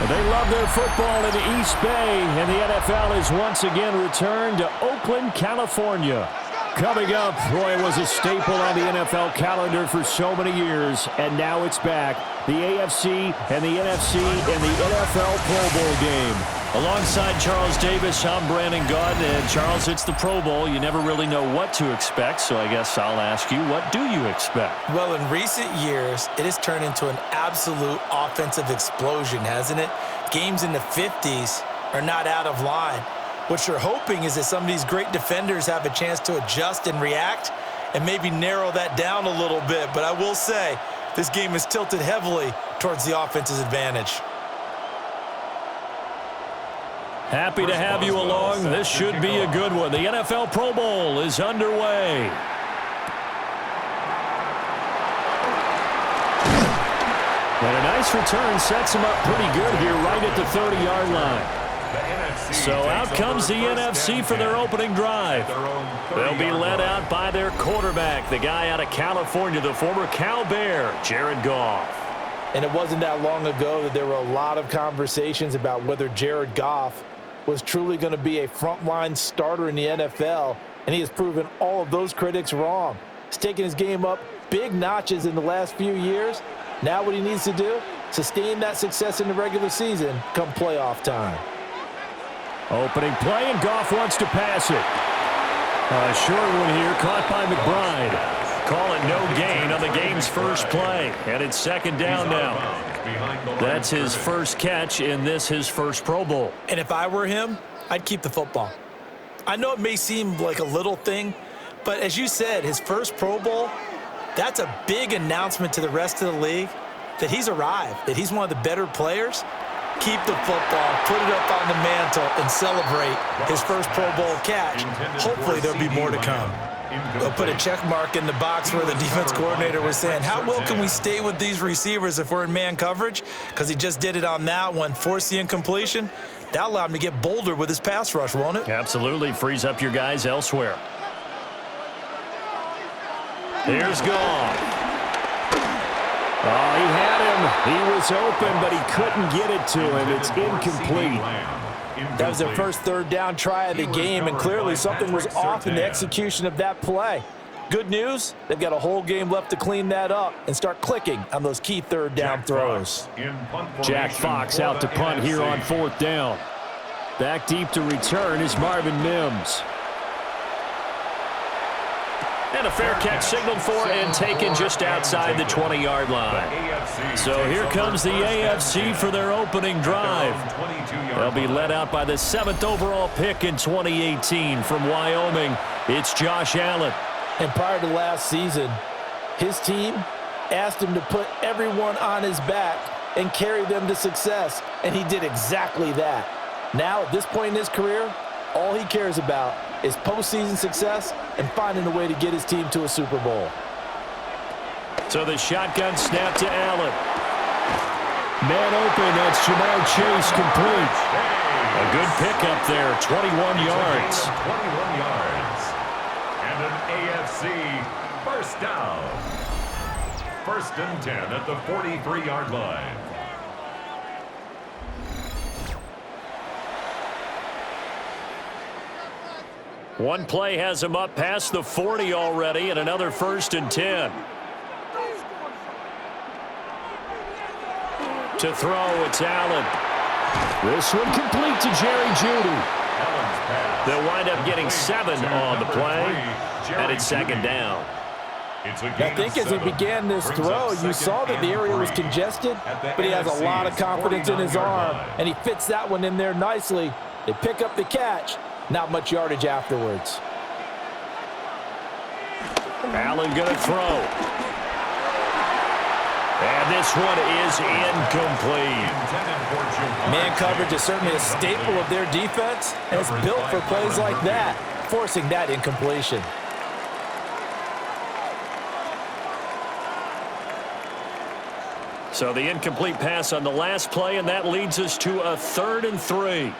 They love their football in the East Bay, and the NFL has once again returned to Oakland, California. Coming up, boy, it was a staple on the NFL calendar for so many years, and now it's back. The AFC and the NFC in the NFL Pro Bowl game. Alongside Charles Davis, I'm Brandon Gaudin, and Charles, it's the Pro Bowl. You never really know what to expect, so I guess I'll ask you, what do you expect? Well, in recent years, it has turned into an absolute offensive explosion, hasn't it? Games in the 50s are not out of line. What you're hoping is that some of these great defenders have a chance to adjust and react and maybe narrow that down a little bit. But I will say, this game is tilted heavily towards the offense's advantage. Happy to have you along. This should be a good one. The NFL Pro Bowl is underway. And a nice return sets him up pretty good here right at the 30-yard line. So out comes the NFC for their opening drive. They'll be led out by their quarterback, the guy out of California, the former Cal Bear, Jared Goff. And it wasn't that long ago that there were a lot of conversations about whether Jared Goff was truly going to be a frontline starter in the NFL, and he has proven all of those critics wrong. He's taken his game up big notches in the last few years. Now what he needs to do, sustain that success in the regular season come playoff time. Opening play, and Goff wants to pass it. A short one here, caught by McBride. Call it no gain on the game's first play, and it's second down now. That's his first catch in his first Pro Bowl. And if I were him, I'd keep the football. I know it may seem like a little thing, but as you said, his first Pro Bowl, that's a big announcement to the rest of the league that he's arrived, that he's one of the better players. Keep the football, put it up on the mantle, and celebrate his first Pro Bowl catch. Hopefully there'll be more to come. They'll put a check mark in the box where the defense coordinator was saying, how well can we stay with these receivers if we're in man coverage? Because he just did it on that one, forced the incompletion. That allowed him to get bolder with his pass rush, won't it? Absolutely, frees up your guys elsewhere. Here's Goff. Oh, he had him. He was open, but he couldn't get it to him. It's incomplete. That was their first third down try of the game, and clearly something was off in the execution of that play. Good news, they've got a whole game left to clean that up and start clicking on those key third down throws. Jack Fox out to punt here on fourth down. Back deep to return is Marvin Mims. And a fair catch signaled for and taken just outside the 20-yard line. So here comes the AFC for their opening drive. They'll be led out by the 7th overall pick in 2018 from Wyoming. It's Josh Allen. And prior to last season, his team asked him to put everyone on his back and carry them to success, and he did exactly that. Now, at this point in his career, all he cares about is postseason success and finding a way to get his team to a Super Bowl. So the shotgun snap to Allen. Man open, that's Jamar Chase complete. A good pickup there, 21 yards. 21 yards. And an AFC first down. First and 10 at the 43-yard line. One play has him up past the 40 already, and another first and 10. To throw, it's Allen. This one complete to Jerry Jeudy. They'll wind up getting 7 on the play, and it's second down. I think as he began this throw, you saw that the area was congested, but he has a lot of confidence in his arm, and he fits that one in there nicely. They pick up the catch. Not much yardage afterwards. Allen going to throw. And this one is incomplete. Man coverage is certainly a staple of their defense, and it's built for plays like that, forcing that incompletion. So the incomplete pass on the last play, and that leads us to a 3rd and 3.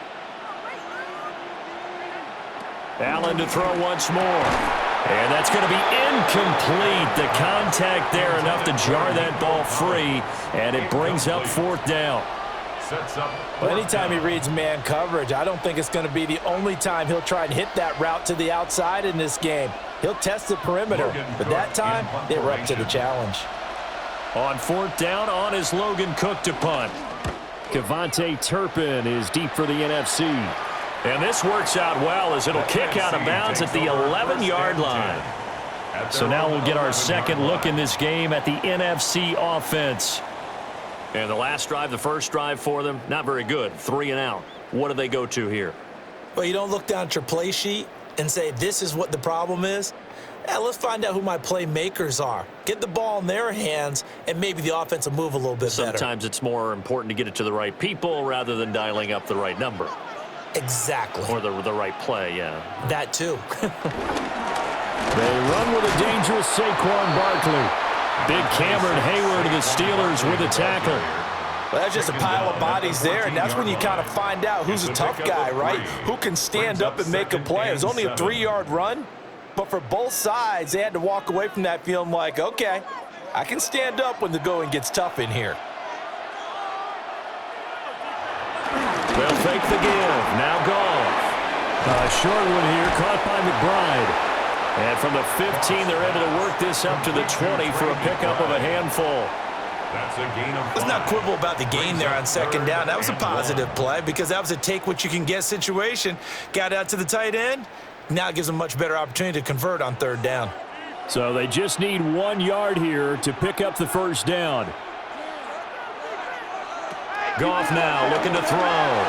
Allen to throw once more. And that's going to be incomplete. The contact there enough to jar that ball free, and it brings up 4th down. sets up. Well, anytime he reads man coverage, I don't think it's going to be the only time he'll try and hit that route to the outside in this game. He'll test the perimeter, but that time they were up to the challenge. On 4th down, on is Logan Cook to punt. Kevontae Turpin is deep for the NFC. And this works out well as it'll kick out of bounds at the 11-yard line. So now we'll get our second look in this game at the NFC offense. And the last drive, the first drive for them, not very good. 3 and out. What do they go to here? Well, you don't look down at your play sheet and say, this is what the problem is. Let's find out who my playmakers are. Get the ball in their hands, and maybe the offense will move a little bit better. Sometimes it's more important to get it to the right people rather than dialing up the right number. Exactly. Or the right play, yeah. That too. They run with a dangerous Saquon Barkley. Big Cameron Hayward of the Steelers with a tackle. Well, that's just a pile of bodies there, and that's when you kind of find out who's a tough guy, right? Who can stand up and make a play. It was only a 3-yard run, but for both sides, they had to walk away from that feeling like, okay, I can stand up when the going gets tough in here. They'll fake the give. Now Goff. A short one here, caught by McBride. And from the 15, they're able to work this up to the 20 for a pickup of a handful. That's a gain of 5. Let's not quibble about the gain there on 2nd down. That was a positive play because that was a take-what-you-can-get situation. Got out to the tight end. Now it gives them a much better opportunity to convert on 3rd down. So they just need 1 yard here to pick up the first down. Goff now looking to throw.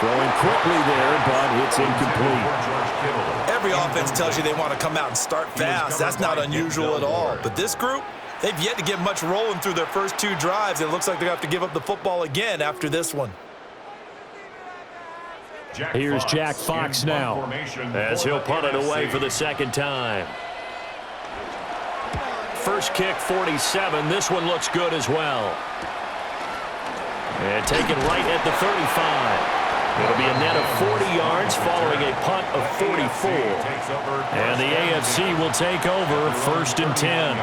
Throwing quickly there, but it's incomplete. Every offense tells you they want to come out and start fast. That's not unusual at all. But this group, they've yet to get much rolling through their first 2 drives. It looks like they're going to have to give up the football again after this one. Here's Jack Fox now as he'll punt it away for the 2nd time. First kick, 47. This one looks good as well. And taken right at the 35. It'll be a net of 40 yards following a punt of 44. And the AFC will take over 1st and 10.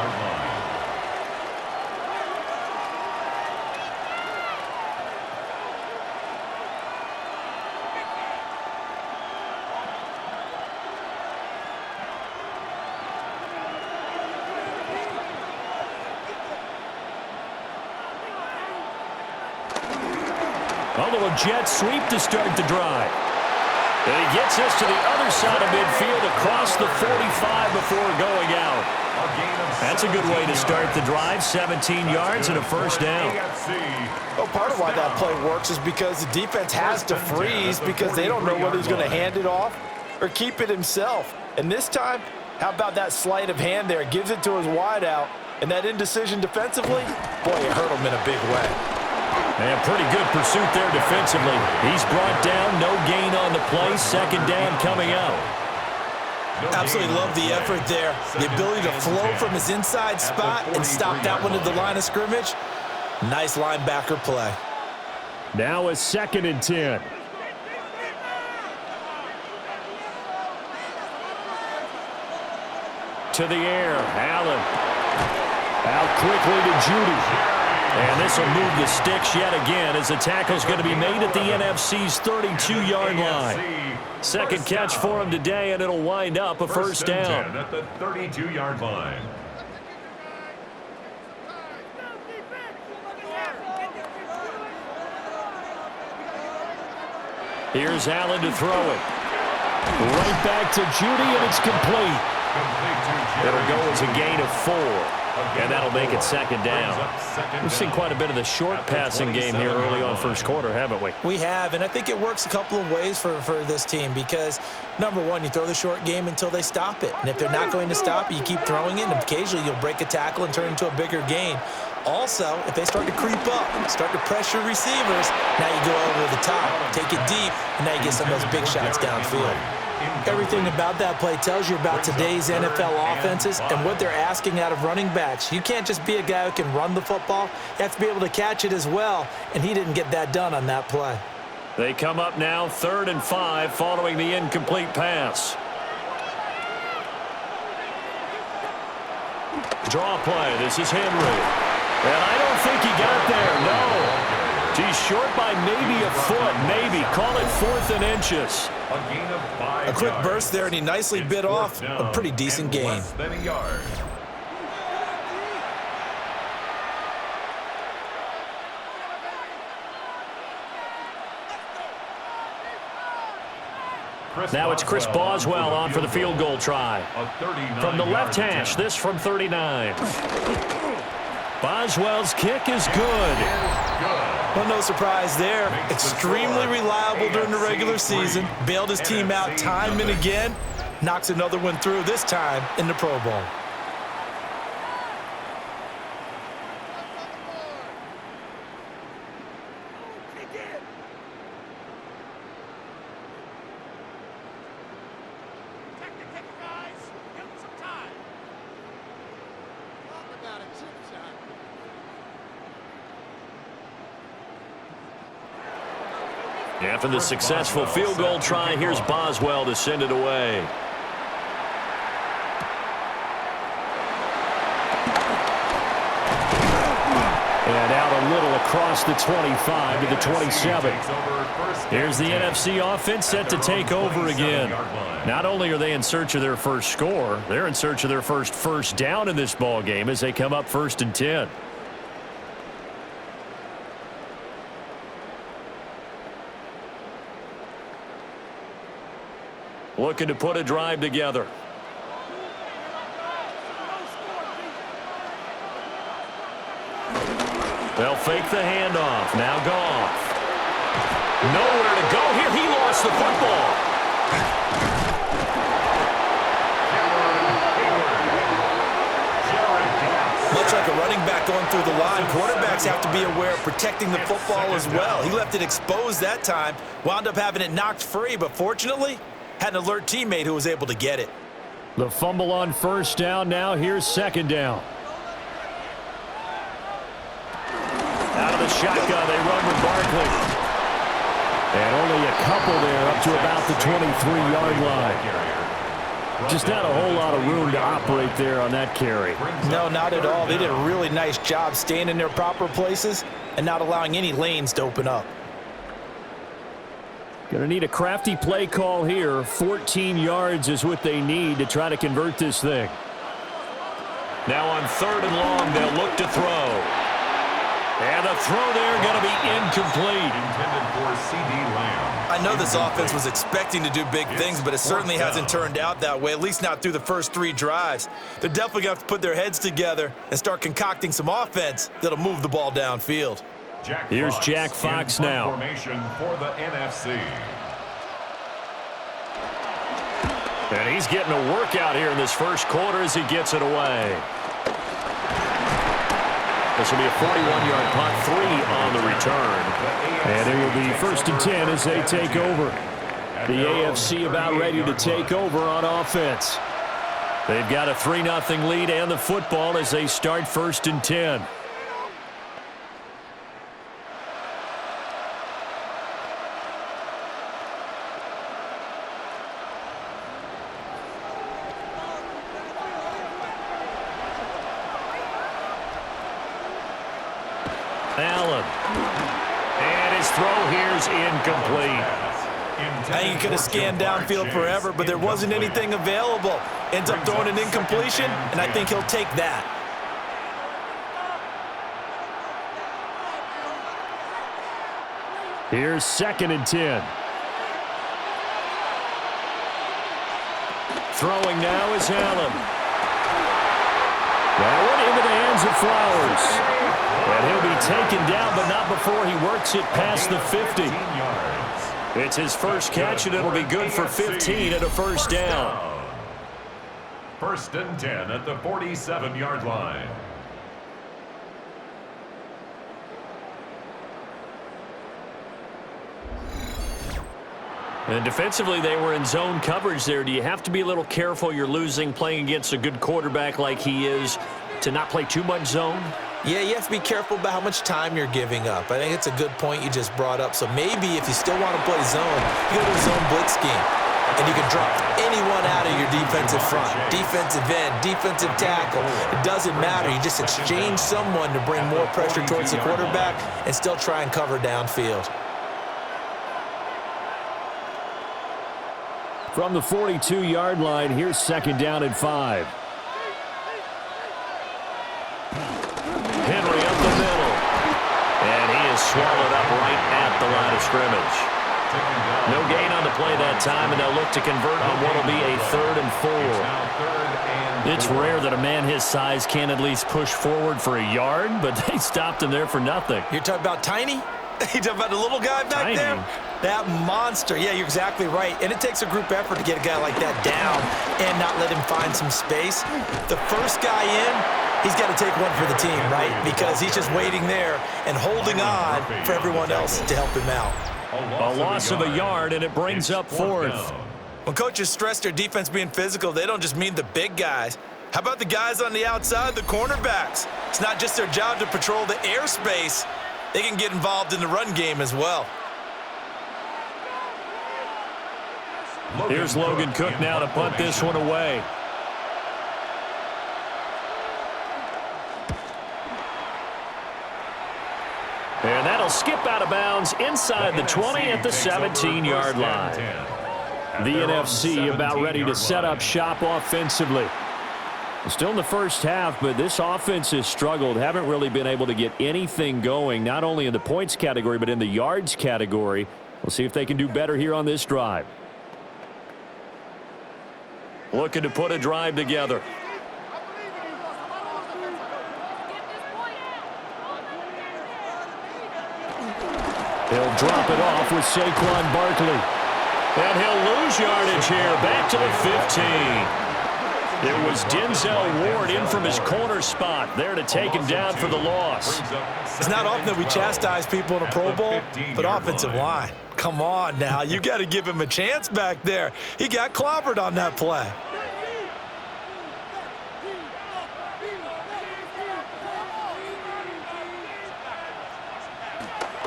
A little jet sweep to start the drive. And he gets us to the other side of midfield across the 45 before going out. That's a good way to start the drive. 17 yards and a first down. Well, part of why that play works is because the defense has to freeze because they don't know whether he's going to hand it off or keep it himself. And this time, how about that sleight of hand there? Gives it to his wideout. And that indecision defensively, boy, it hurt him in a big way. And pretty good pursuit there defensively. He's brought down, no gain on the play. 2nd down coming up. Absolutely love the effort there. The ability to flow from his inside spot and stop that one at the line of scrimmage. Nice linebacker play. Now a 2nd and 10. To the air, Allen. Out quickly to Judy. And this will move the sticks yet again as the tackle's going to be made at the NFC's 32-yard line. Second catch for him today, and it'll wind up a first down. At the 32-yard line. Here's Allen to throw it. Right back to Judy, and it's complete. It'll go as a gain of 4. And that'll make it 2nd down. We've seen quite a bit of the short passing game here early on first quarter, haven't we? We have, and I think it works a couple of ways for this team because, number one, you throw the short game until they stop it. And if they're not going to stop it, you keep throwing it, and occasionally you'll break a tackle and turn into a bigger gain. Also, if they start to creep up, start to pressure receivers, now you go over the top, take it deep, and now you get some of those big shots downfield. Everything about that play tells you about today's NFL offenses and what they're asking out of running backs. You can't just be a guy who can run the football. You have to be able to catch it as well, and he didn't get that done on that play. They come up now 3rd and 5 following the incomplete pass. Draw play. This is Henry. And I don't think he got there, no. Gee, short by maybe a foot, maybe. Call it 4th and inches. A gain of 5 A quick yards. burst there, and he nicely It's bit off fourth a down pretty decent and gain. less than a yard. Now it's Chris Boswell on for the field goal try. From the left hash, this from 39. Boswell's kick is good. Well, no surprise there. Extremely reliable during the regular season. Bailed his team out time and again. Knocks another one through, this time in the Pro Bowl. After the successful field goal try, here's Boswell to send it away. And out a little across the 25 to the 27. Here's the NFC offense set to take over again. Not only are they in search of their first score, they're in search of their first down in this ball game as they come up 1st and 10. Looking to put a drive together. They'll fake the handoff. Now Goff. Nowhere to go here. He lost the football. Much like a running back going through the line, quarterbacks have to be aware of protecting the football as well. He left it exposed that time, wound up having it knocked free, but fortunately, had an alert teammate who was able to get it. The fumble on 1st down. Now here's 2nd down. Out of the shotgun, they run with Barkley. And only a couple there up to about the 23-yard line. Just not a whole lot of room to operate there on that carry. No, not at all. They did a really nice job staying in their proper places and not allowing any lanes to open up. Going to need a crafty play call here. 14 yards is what they need to try to convert this thing. Now on 3rd and long, they'll look to throw. And the throw there going to be incomplete. Intended for C.D. Lamb. I know this offense was expecting to do big things, but it certainly hasn't turned out that way, at least not through the first 3 drives. They're definitely going to have to put their heads together and start concocting some offense that'll move the ball downfield. Here's Jack Fox now. Formation for the NFC. And he's getting a workout here in this first quarter as he gets it away. This will be a 41-yard punt, 3 on the return. And it will be 1st and 10 as they take over. The AFC about ready to take over on offense. They've got a 3-0 lead and the football as they start 1st and 10. Allen. And his throw here's incomplete. I think he could have scanned downfield forever, but there wasn't anything available. Ends up throwing an incompletion, and I think he'll take that. Here's 2nd and 10. Throwing now is Allen. That one into the hands of Flowers. And he'll be taken down, but not before he works it past the 50. It's his first catch, and it'll be good for 15 and a 1st down. 1st and 10 at the 47-yard line. And defensively, they were in zone coverage there. Do you have to be a little careful? You're losing playing against a good quarterback like he is to not play too much zone? Yeah, you have to be careful about how much time you're giving up. I think it's a good point you just brought up. So maybe if you still want to play zone, you go to a zone blitz scheme. And you can drop anyone out of your defensive front, defensive end, defensive tackle. It doesn't matter. You just exchange someone to bring more pressure towards the quarterback and still try and cover downfield. From the 42-yard line, here's 2nd down and 5. Henry up the middle. And he is swallowed up right at the line of scrimmage. No gain on the play that time, and they'll look to convert on what will be a 3rd and 4. It's rare that a man his size can at least push forward for a yard, but they stopped him there for nothing. You're talking about Tiny? You talking about the little guy back there? That monster. Yeah, you're exactly right. And it takes a group effort to get a guy like that down and not let him find some space. The first guy in, he's got to take one for the team, right? Because he's just waiting there and holding on for everyone else to help him out. A loss of a yard, and it brings up 4th. When coaches stress their defense being physical, they don't just mean the big guys. How about the guys on the outside, the cornerbacks? It's not just their job to patrol the airspace. They can get involved in the run game as well. Here's Logan Cook now to punt this one away. And that'll skip out of bounds inside the 20 at the 17-yard line. The NFC about ready to set up shop offensively. Still in the first half, but this offense has struggled. Haven't really been able to get anything going, not only in the points category, but in the yards category. We'll see if they can do better here on this drive. Looking to put a drive together. He'll drop it off with Saquon Barkley. And he'll lose yardage here, back to the 15. It was Denzel Ward in from his corner spot there to take him down for the loss. It's not often that we chastise people in a Pro Bowl, but offensive line. Come on now, you got to give him a chance back there. He got clobbered on that play.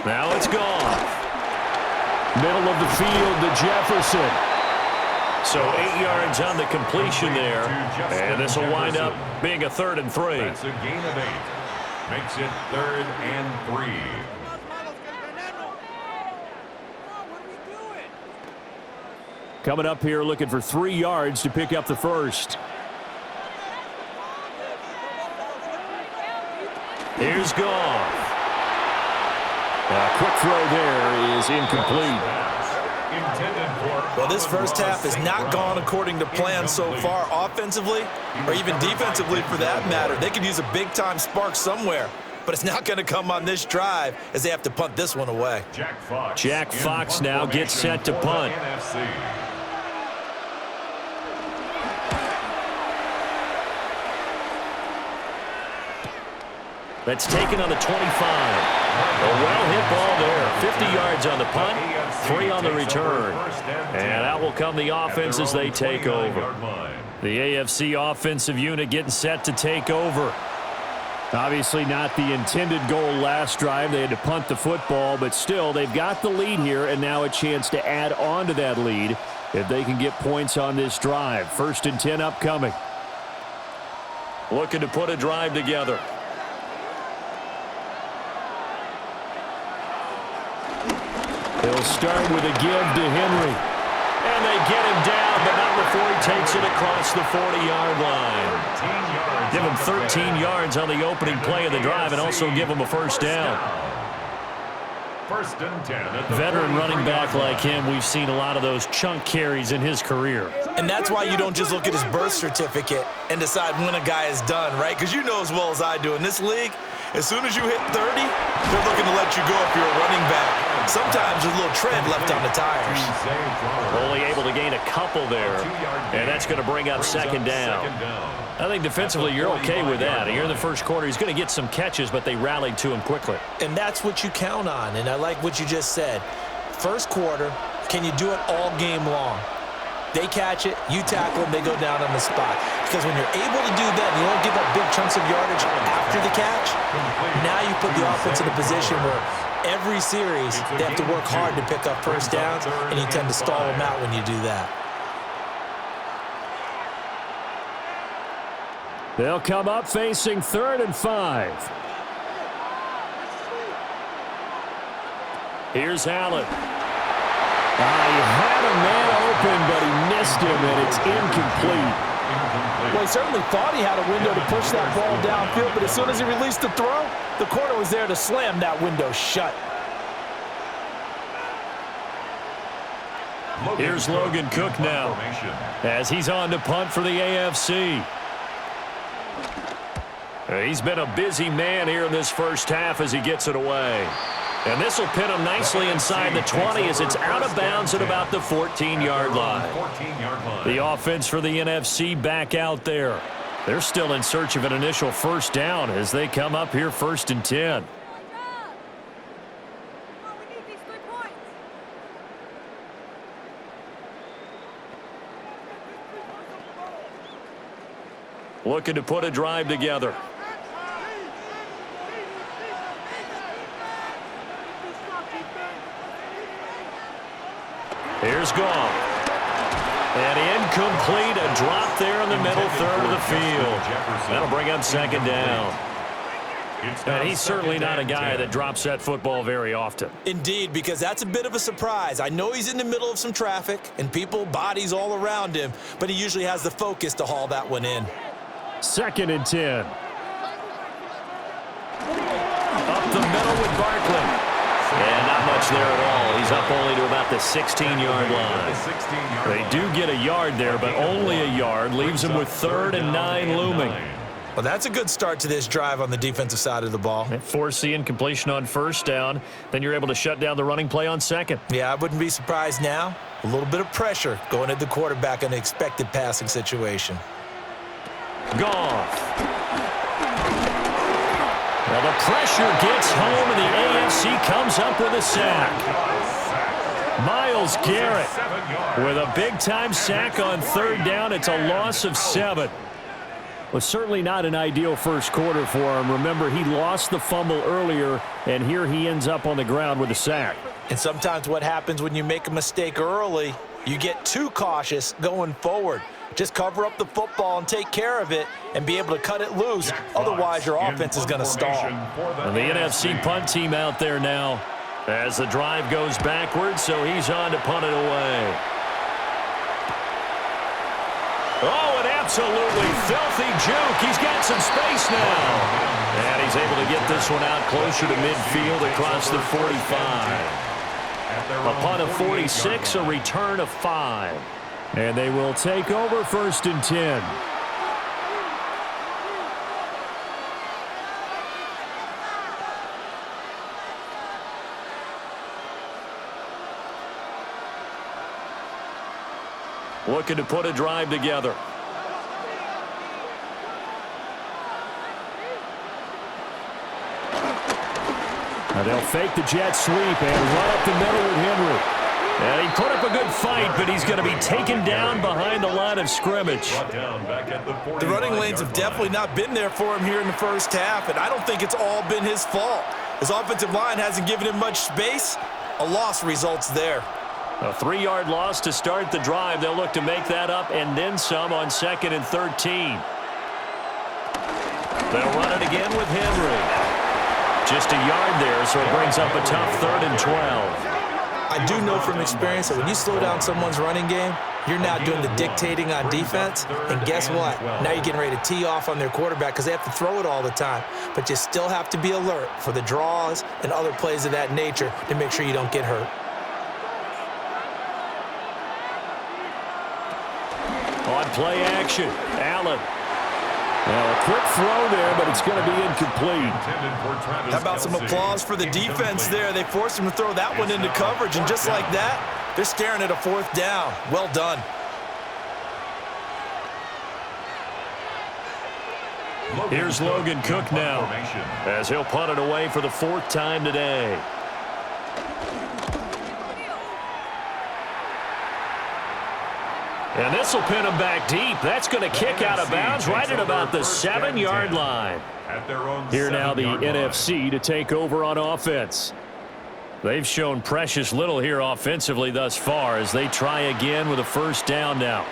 Now it's gone. Middle of the field to Jefferson. So 8 yards on the completion there. And this will wind up being a 3rd and 3. That's a gain of 8. Makes it 3rd and 3. Coming up here looking for 3 yards to pick up the first. Here's Goff. A quick throw there is incomplete. Well, this first half has not gone according to plan so far offensively or even defensively for that matter. They could use a big-time spark somewhere, but it's not going to come on this drive as they have to punt this one away. Jack Fox now gets set to punt. That's taken on the 25. A well-hit ball there. 50 yards on the punt, 3 on the return. And out will come the offense as they take over. The AFC offensive unit getting set to take over. Obviously not the intended goal last drive. They had to punt the football, but still they've got the lead here and now a chance to add on to that lead if they can get points on this drive. 1st and 10 upcoming. Looking to put a drive together. He'll start with a give to Henry. And they get him down, but not before he takes it across the 40-yard line. Give him 13 yards on the opening play of the drive and also give him a first down. 1st and 10. Veteran running back like him, we've seen a lot of those chunk carries in his career. And that's why you don't just look at his birth certificate and decide when a guy is done, right? Because you know as well as I do, in this league, as soon as you hit 30, they're looking to let you go if you're a running back. Sometimes there's a little tread left on the tires. Only able to gain a couple there, and that's going to bring up 2nd down. I think defensively you're okay with that. Here in the first quarter, he's going to get some catches, but they rallied to him quickly. And that's what you count on, and I like what you just said. First quarter, can you do it all game long? They catch it, you tackle them, they go down on the spot. Because when you're able to do that, you don't give up big chunks of yardage after the catch, now you put the offense in a position where every series they have to work hard to pick up first downs, and you tend to stall them out when you do that. They'll come up facing 3rd and 5. Here's Allen. He had a man open, but he missed him, and it's incomplete. Well, he certainly thought he had a window to push that ball downfield, but as soon as he released the throw, the corner was there to slam that window shut. Here's Logan Cook now, as he's on to punt for the AFC. He's been a busy man here in this first half as he gets it away. And this will pin him nicely inside the 20 as it's out of bounds at about the 14-yard line. The offense for the NFC back out there. They're still in search of an initial first down as they come up here 1st and 10. Looking to put a drive together. Here's Goff. And incomplete, a drop there in the middle third of the field. That'll bring up 2nd down. And he's certainly not a guy that drops that football very often. Indeed, because that's a bit of a surprise. I know he's in the middle of some traffic and people, bodies all around him, but he usually has the focus to haul that one in. 2nd and 10. Up the middle with Barkley. And not much there at all. He's up only to about the 16-yard line. They do get a yard there, but only a yard. Leaves them with 3rd and 9 looming. Well, that's a good start to this drive on the defensive side of the ball. Force the incompletion on 1st down. Then you're able to shut down the running play on 2nd. Yeah, I wouldn't be surprised now. A little bit of pressure going at the quarterback in an expected passing situation. Goff. Well, the pressure gets home, and the AFC comes up with a sack. Myles Garrett with a big-time sack on 3rd down. It's a loss of 7. Well, certainly not an ideal first quarter for him. Remember, he lost the fumble earlier, and here he ends up on the ground with a sack. And sometimes what happens when you make a mistake early, you get too cautious going forward. Just cover up the football and take care of it and be able to cut it loose. Otherwise, your offense is going to stall. And the NFC punt team out there now as the drive goes backwards, so he's on to punt it away. Oh, an absolutely filthy juke. He's got some space now. And he's able to get this one out closer to midfield across the 45. A punt of 46, a return of 5. And they will take over 1st and 10. Looking to put a drive together. Now they'll fake the jet sweep and run up the middle with Henry. And he put up a good fight, but he's going to be taken down behind the line of scrimmage. The running lanes have definitely not been there for him here in the first half, and I don't think it's all been his fault. His offensive line hasn't given him much space. A loss results there. A 3-yard loss to start the drive. They'll look to make that up and then some on 2nd and 13. They'll run it again with Henry. Just a yard there, so it brings up a tough 3rd and 12. I do know from experience that when you slow down someone's running game, you're now doing the dictating on defense. And guess what? Now you're getting ready to tee off on their quarterback because they have to throw it all the time. But you still have to be alert for the draws and other plays of that nature to make sure you don't get hurt. On play action, Allen. Well, a quick throw there, but it's going to be incomplete. How about some applause for the defense there? They forced him to throw that one into coverage, and just like that, they're staring at a 4th down. Well done. Here's Logan Cook now, as he'll punt it away for the 4th time today. And this will pin him back deep. That's going to kick out of bounds right at about the 7-yard line. Here now the NFC to take over on offense. They've shown precious little here offensively thus far as they try again with a 1st down now.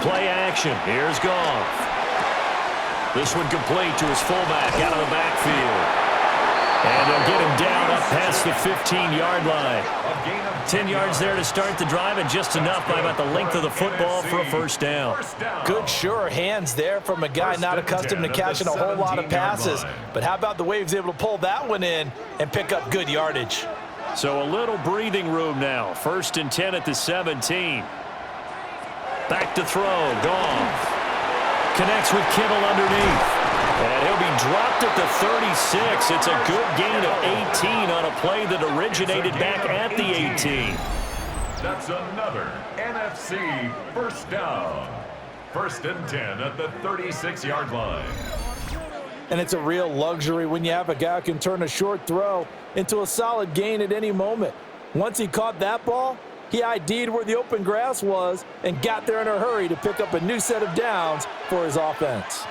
Play action. Here's Goff. This one complete to his fullback out of the backfield. And they'll get him down up past the 15-yard line. 10 yards there to start the drive, and just enough by about the length of the football for a first down. Good, sure hands there from a guy not accustomed to catching a whole lot of passes. But how about the way he was able to pull that one in and pick up good yardage? So a little breathing room now. 1st and 10 at the 17. Back to throw. Goff connects with Kittle underneath. And he'll be dropped at the 36. It's a good gain of 18 on a play that originated back at the 18. That's another NFC first down. 1st and 10 at the 36-yard line. And it's a real luxury when you have a guy who can turn a short throw into a solid gain at any moment. Once he caught that ball, he ID'd where the open grass was and got there in a hurry to pick up a new set of downs for his offense.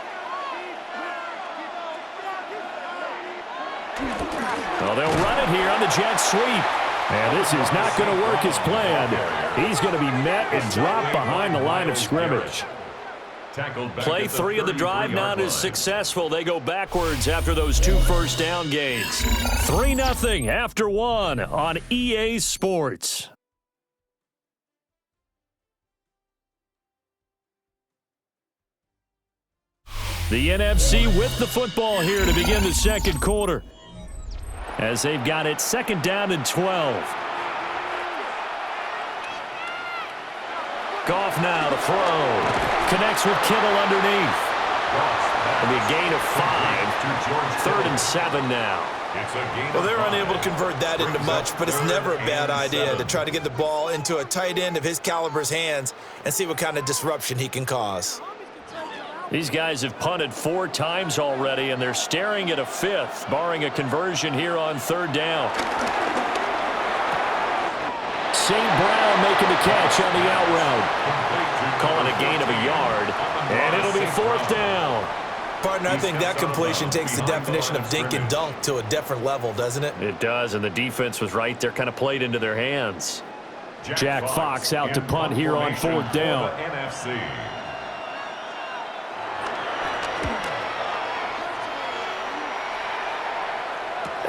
Well, they'll run it here on the jet sweep. And this is not going to work as planned. He's going to be met and dropped behind the line of scrimmage. Play 3 of the drive not as successful. They go backwards after those 2 first down gains. 3-0 after 1 on EA Sports. The NFC with the football here to begin the second quarter, as they've got it 2nd down and 12. Goff now to throw. Connects with Kittle underneath. It'll be a gain of 5. 3rd and 7 now. Well, they're unable to convert that into much, but it's never a bad idea to try to get the ball into a tight end of his caliber's hands and see what kind of disruption he can cause. These guys have punted 4 times already, and they're staring at a 5th, barring a conversion here on 3rd down. St. Brown making the catch on the out route. Calling a gain of a yard, and it'll be 4th down. Partner, I think that completion takes the definition of dink and dunk to a different level, doesn't it? It does, and the defense was right there, kind of played into their hands. Jack Fox out to punt here on 4th down.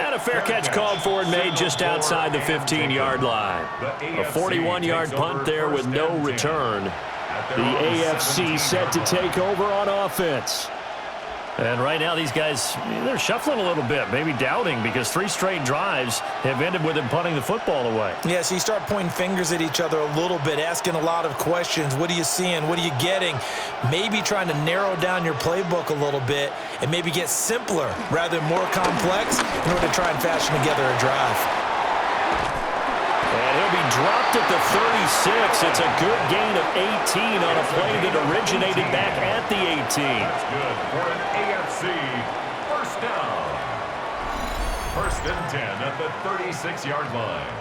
And a fair catch called for and made just outside the 15-yard line. A 41-yard punt there with no return. The AFC set to take over on offense. And right now these guys, they're shuffling a little bit, maybe doubting, because 3 straight drives have ended with them punting the football away. Yeah, so you start pointing fingers at each other a little bit, asking a lot of questions. What are you seeing? What are you getting? Maybe trying to narrow down your playbook a little bit and maybe get simpler rather than more complex in order to try and fashion together a drive. And he'll be dropped at the 36. It's a good gain of 18 on a play that originated back at the 18. That's good for an AFC first down. 1st and 10 at the 36-yard line.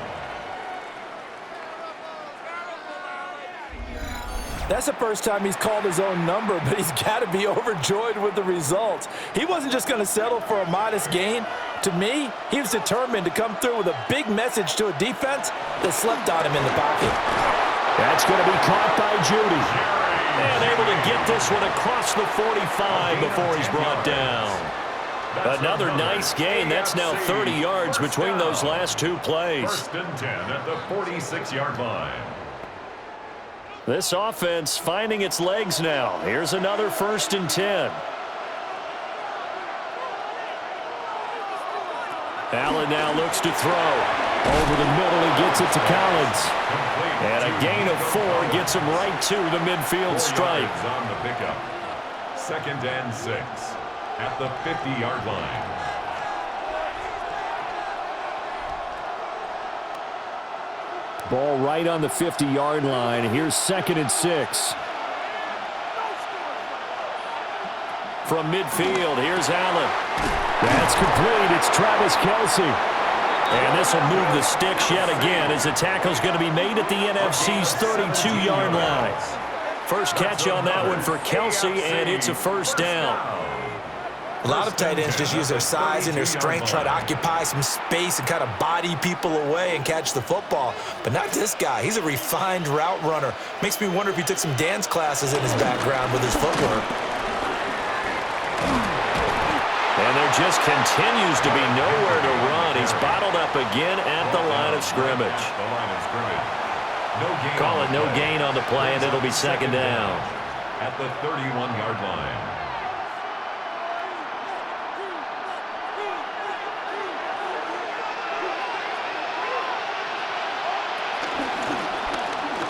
That's the first time he's called his own number, but he's got to be overjoyed with the results. He wasn't just going to settle for a modest gain. To me, he was determined to come through with a big message to a defense that slept on him in the pocket. That's going to be caught by Judy. And able to get this one across the 45 before he's brought down. Another nice gain. That's now 30 yards between those last 2 plays. 1st and 10 at the 46-yard line. This offense finding its legs now. Here's another 1st and 10. Allen now looks to throw. Over the middle, he gets it to Collins. And a gain of 4 gets him right to the midfield stripe. On the pickup. 2nd and 6 at the 50-yard line. Ball right on the 50-yard line. Here's 2nd and 6. From midfield, here's Allen. That's complete. It's Travis Kelce. And this will move the sticks yet again as the tackle's going to be made at the NFC's 32-yard line. First catch on that one for Kelce, and it's a first down. A lot of tight ends just use their size and their strength, try to occupy some space and kind of body people away and catch the football. But not this guy. He's a refined route runner. Makes me wonder if he took some dance classes in his background with his footwork. And there just continues to be nowhere to run. He's bottled up again at the line of scrimmage. Call it no gain on the play, and it'll be second down. At the 31-yard line.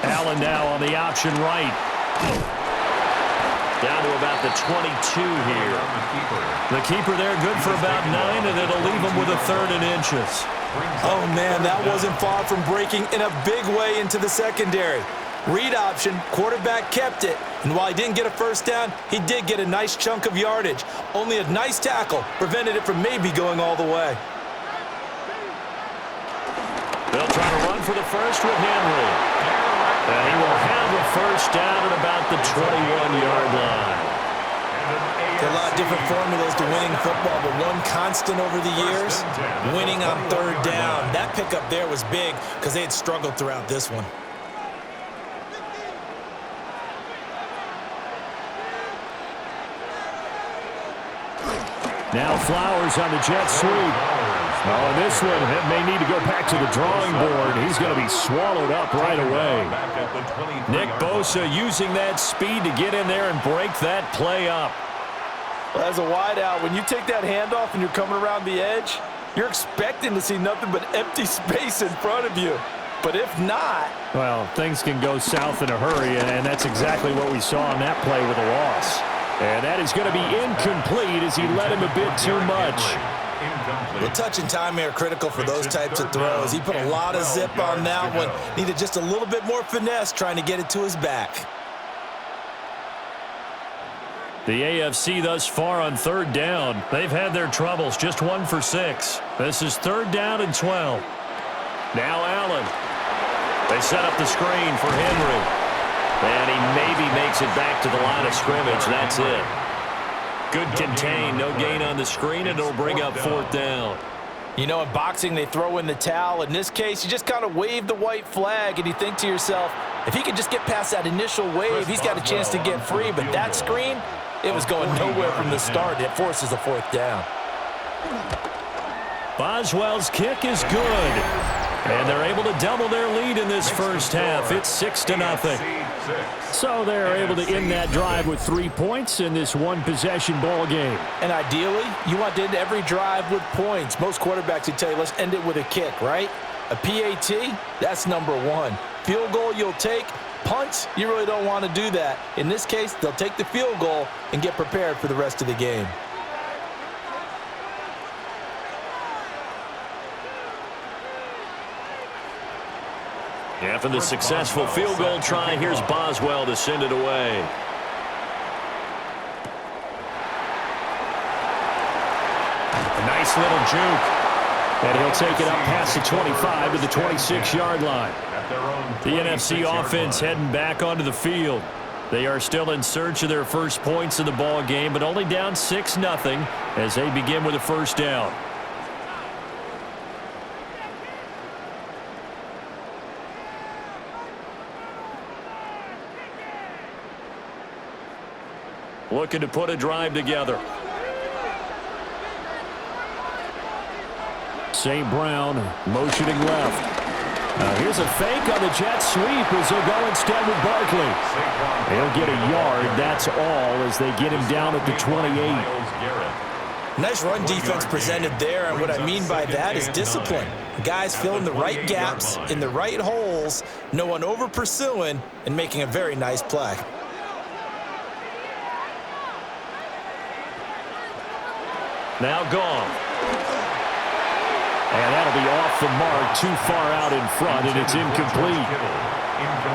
Allen now on the option right. Down to about the 22 here. The keeper there good for about 9, and it'll leave him with a third and inches. Oh, man, that wasn't far from breaking in a big way into the secondary. Read option, quarterback kept it, and while he didn't get a first down, he did get a nice chunk of yardage. Only a nice tackle prevented it from maybe going all the way. They'll try to run for the first with Henry. And he will have a first down at about the 21-yard line. There are a lot of different formulas to winning football, but one constant over the years, winning on third down. That pickup there was big because they had struggled throughout this one. Now Flowers on the jet sweep. Oh, this one may need to go back to the drawing board. He's going to be swallowed up right away. Nick Bosa using that speed to get in there and break that play up. Well, as a wideout, when you take that handoff and you're coming around the edge, you're expecting to see nothing but empty space in front of you. But if not... Well, things can go south in a hurry, and that's exactly what we saw on that play with a loss. And that is going to be incomplete as he led him a bit too much. The touch and time are critical for those types of throws. He put a lot of zip on that one. Needed just a little bit more finesse trying to get it to his back. The AFC thus far on third down. They've had their troubles, just 1 for 6. This is third down and 12. Now Allen. They set up the screen for Henry. And he maybe makes it back to the line of scrimmage. That's it. Good contain, no gain on the screen, and it'll bring up fourth down. You know, in boxing, they throw in the towel. In this case, you just kind of wave the white flag, and you think to yourself, if he could just get past that initial wave, he's got a chance to get free. But that screen, it was going nowhere from the start. It forces a fourth down. Boswell's kick is good. And they're able to double their lead in this first half. It's 6-0. So they're able to end that drive with 3 points in this one-possession ball game. And ideally, you want to end every drive with points. Most quarterbacks would tell you, let's end it with a kick, right? A PAT, that's number 1. Field goal you'll take. Punts, you really don't want to do that. In this case, they'll take the field goal and get prepared for the rest of the game. After the successful field goal try, here's Boswell to send it away. A nice little juke. And he'll take it up past the 25 to the 26-yard line. The NFC offense heading back onto the field. They are still in search of their first points in the ball game, but only down 6-0 as they begin with a first down. Looking to put a drive together. St. Brown motioning left. Here's a fake on the jet sweep as they'll go instead with Barkley. He'll get a yard, that's all, as they get him down at the 28. Nice run defense presented there, and what I mean by that is discipline. Guys filling the right gaps in the right holes, no one over pursuing, and making a very nice play. Now gone. And that'll be off the mark, too far out in front, and it's incomplete.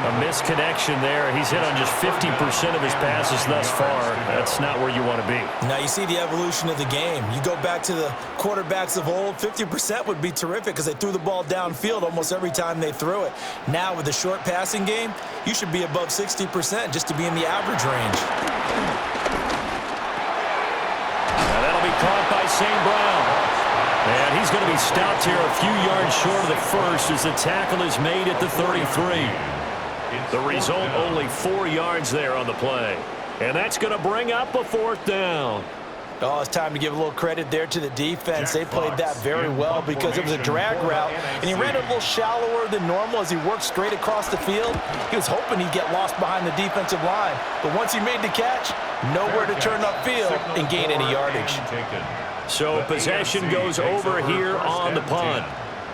A misconnection there. He's hit on just 50% of his passes thus far. That's not where you want to be. Now you see the evolution of the game. You go back to the quarterbacks of old, 50% would be terrific because they threw the ball downfield almost every time they threw it. Now with the short passing game, you should be above 60% just to be in the average range. Now that'll be caught by St. Brown. And he's going to be stopped here a few yards short of the first as the tackle is made at the 33. The result, only 4 yards there on the play. And that's going to bring up a fourth down. Oh, it's time to give a little credit there to the defense. They played that very well because it was a drag route, and he ran it a little shallower than normal as he worked straight across the field. He was hoping he'd get lost behind the defensive line, but once he made the catch, nowhere to turn upfield and gain any yardage. So possession goes over here on the punt.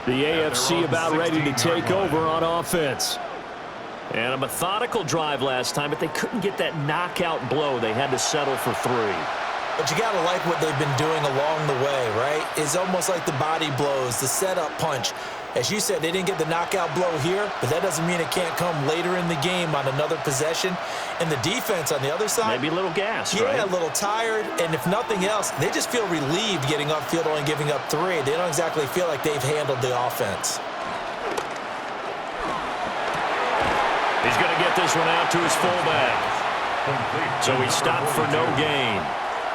The AFC about ready to take over on offense. And a methodical drive last time, but they couldn't get that knockout blow. They had to settle for 3. But you got to like what they've been doing along the way, right? It's almost like the body blows, the setup punch. As you said, they didn't get the knockout blow here, but that doesn't mean it can't come later in the game on another possession. And the defense on the other side, maybe a little gassed, yeah, right? A little tired. And if nothing else, they just feel relieved getting upfield, only giving up 3. They don't exactly feel like they've handled the offense. He's going to get this one out to his fullback. So he stopped for no gain.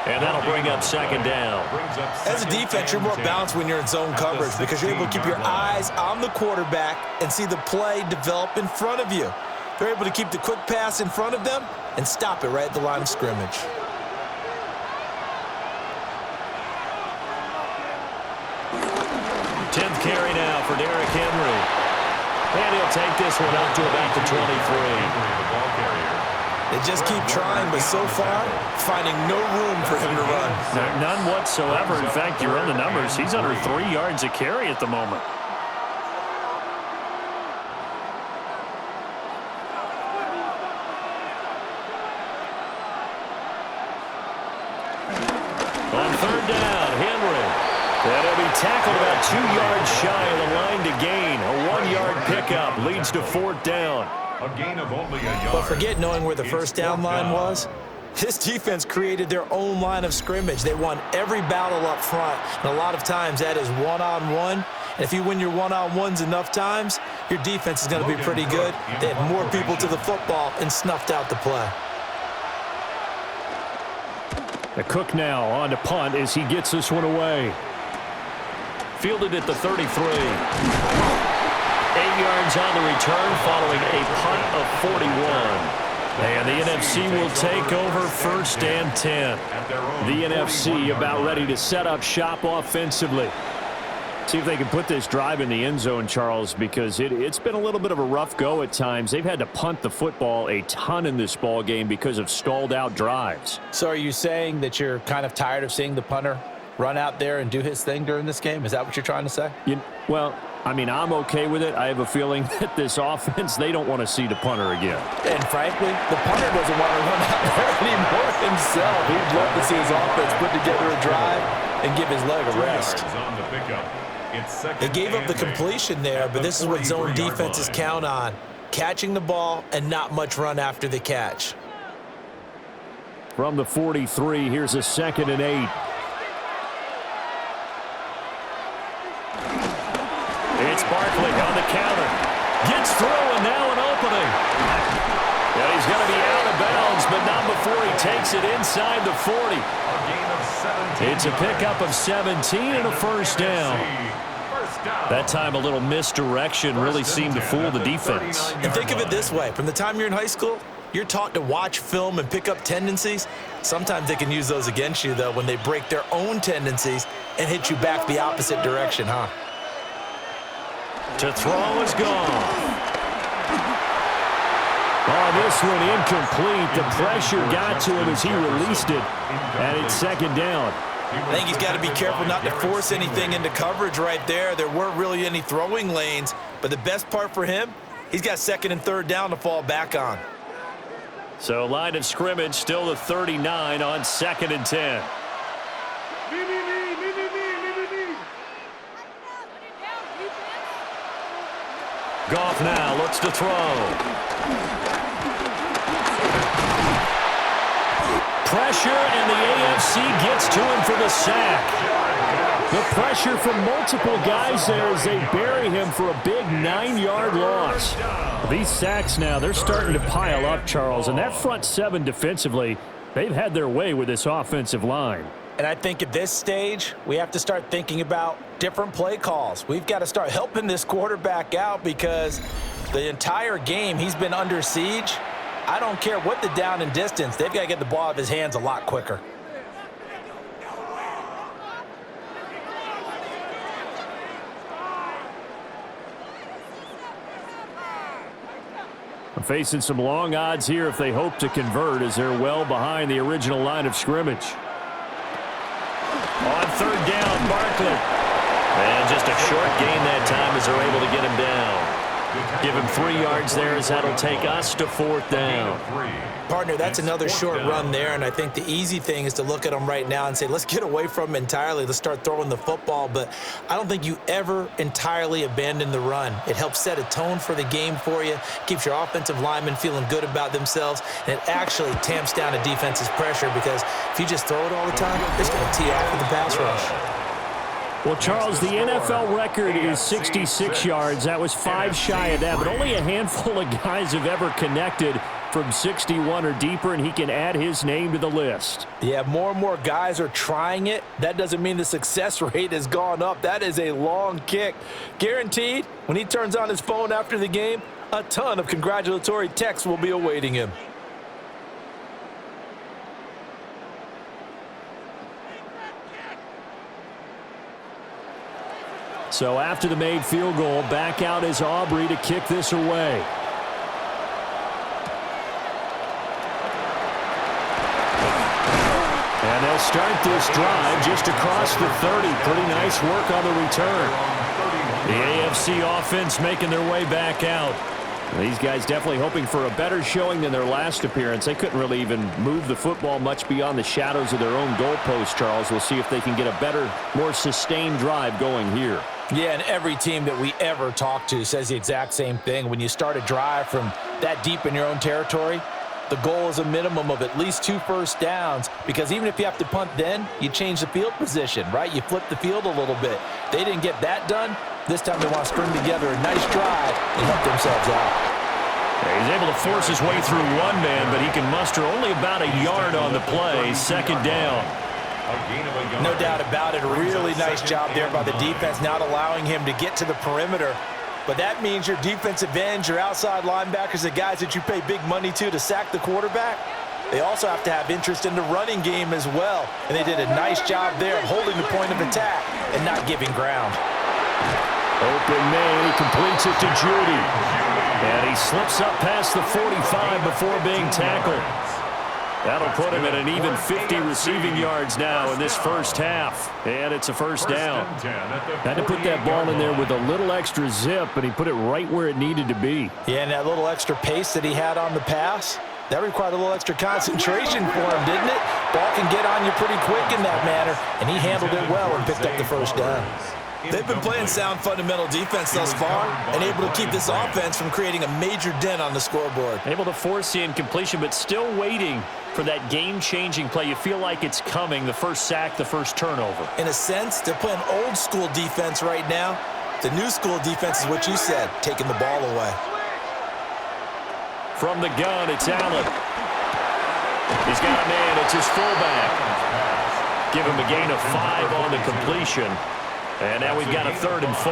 And that'll bring up second down. As a defense, you're more balanced when you're in zone coverage because you're able to keep your eyes on the quarterback and see the play develop in front of you. They're able to keep the quick pass in front of them and stop it right at the line of scrimmage. Tenth carry now for Derrick Henry. And he'll take this one up to about the 23. They just keep trying, but so far, finding no room for him to run. None whatsoever. In fact, you run the numbers. He's under 3 yards a carry at the moment. On third down, Henry. And he'll be tackled about 2 yards shy of the line to gain. A 1-yard pickup leads to fourth down. A gain of only a yard. But forget knowing where the first down line was. This defense created their own line of scrimmage. They won every battle up front, and a lot of times that is one-on-one. And if you win your one-on-ones enough times, your defense is going to be pretty good. They had more people to the football and snuffed out the play. The Cook now on to punt as he gets this one away. Fielded at the 33. 8 yards on the return following a punt of 41. And the NFC will take over first and 10. The NFC about ready to set up shop offensively. See if they can put this drive in the end zone, Charles, because it's been a little bit of a rough go at times. They've had to punt the football a ton in this ball game because of stalled out drives. So are you saying that you're kind of tired of seeing the punter run out there and do his thing during this game? Is that what you're trying to say? Well, I mean, I'm okay with it. I have a feeling that this offense, they don't want to see the punter again. And frankly, the punter doesn't want to run out there anymore himself. He'd love to see his offense put together a drive and give his leg a rest. They gave up the completion there, but this is what zone defenses count on. Catching the ball and not much run after the catch. From the 43, here's a 2nd and 8. It's Barkley on the counter. Gets through, and now an opening. And he's going to be out of bounds, but not before he takes it inside the 40. It's a pickup of 17 and a first down. That time a little misdirection really seemed to fool the defense. And think of it this way. From the time you're in high school, you're taught to watch film and pick up tendencies. Sometimes they can use those against you, though, when they break their own tendencies and hit you back the opposite direction, huh? To throw is gone. Oh, this one incomplete. The pressure got to him as he released it, and it's 2nd down. I think he's got to be careful not to force anything into coverage right there. There weren't really any throwing lanes, but the best part for him, he's got 2nd and 3rd down to fall back on. So line of scrimmage still the 39 on 2nd and 10. Goff now looks to throw. Pressure, and the AFC gets to him for the sack. The pressure from multiple guys there as they bury him for a big 9-yard loss. These sacks now, they're starting to pile up, Charles, and that front 7 defensively, they've had their way with this offensive line. And I think at this stage, we have to start thinking about different play calls. We've got to start helping this quarterback out because the entire game he's been under siege. I don't care what the down and distance. They've got to get the ball out of his hands a lot quicker. Facing some long odds here if they hope to convert as they're well behind the original line of scrimmage. On third down, Barkley. And just a short gain that time as they're able to get him down. Give him 3 yards there as that'll take us to fourth down. Partner, that's another short run there, and I think the easy thing is to look at them right now and say, let's get away from them entirely. Let's start throwing the football, but I don't think you ever entirely abandon the run. It helps set a tone for the game for you, keeps your offensive linemen feeling good about themselves, and it actually tamps down a defense's pressure because if you just throw it all the time, it's going to tee off with the pass rush. Well, Charles, the NFL record is 66 yards. That was 5 shy of that, but only a handful of guys have ever connected from 61 or deeper, and he can add his name to the list. Yeah, more and more guys are trying it. That doesn't mean the success rate has gone up. That is a long kick. Guaranteed, when he turns on his phone after the game, a ton of congratulatory texts will be awaiting him. So after the made field goal, back out is Aubrey to kick this away. And they'll start this drive just across the 30. Pretty nice work on the return. The AFC offense making their way back out. These guys definitely hoping for a better showing than their last appearance. They couldn't really even move the football much beyond the shadows of their own goalpost, Charles. We'll see if they can get a better, more sustained drive going here. Yeah, and every team that we ever talk to says the exact same thing. When you start a drive from that deep in your own territory, the goal is a minimum of at least 2 first downs because even if you have to punt then, you change the field position, right? You flip the field a little bit. They didn't get that done. This time they want to string together a nice drive and help themselves out. He's able to force his way through one man, but he can muster only about a yard on the play. Second down. No doubt about it. A really nice job there by the defense, not allowing him to get to the perimeter. But that means your defensive ends, your outside linebackers, the guys that you pay big money to sack the quarterback, they also have to have interest in the running game as well. And they did a nice job there of holding the point of attack and not giving ground. Open man, he completes it to Judy. And he slips up past the 45 before being tackled. That'll put him at an even 50 receiving yards now in this first half. And it's a first down. Had to put that ball in there with a little extra zip, but he put it right where it needed to be. Yeah, and that little extra pace that he had on the pass, that required a little extra concentration for him, didn't it? Ball can get on you pretty quick in that manner, and he handled it well and picked up the first down. They've been playing sound fundamental defense thus far and able to keep this offense from creating a major dent on the scoreboard. Able to force the incompletion, but still waiting for that game-changing play. You feel like it's coming, the first sack, the first turnover. In a sense, they're playing old school defense right now. The new school defense is what you said, taking the ball away. From the gun, it's Allen. He's got a man, it's his fullback. Give him a gain of 5 on the completion. And now we've got a 3rd and 4.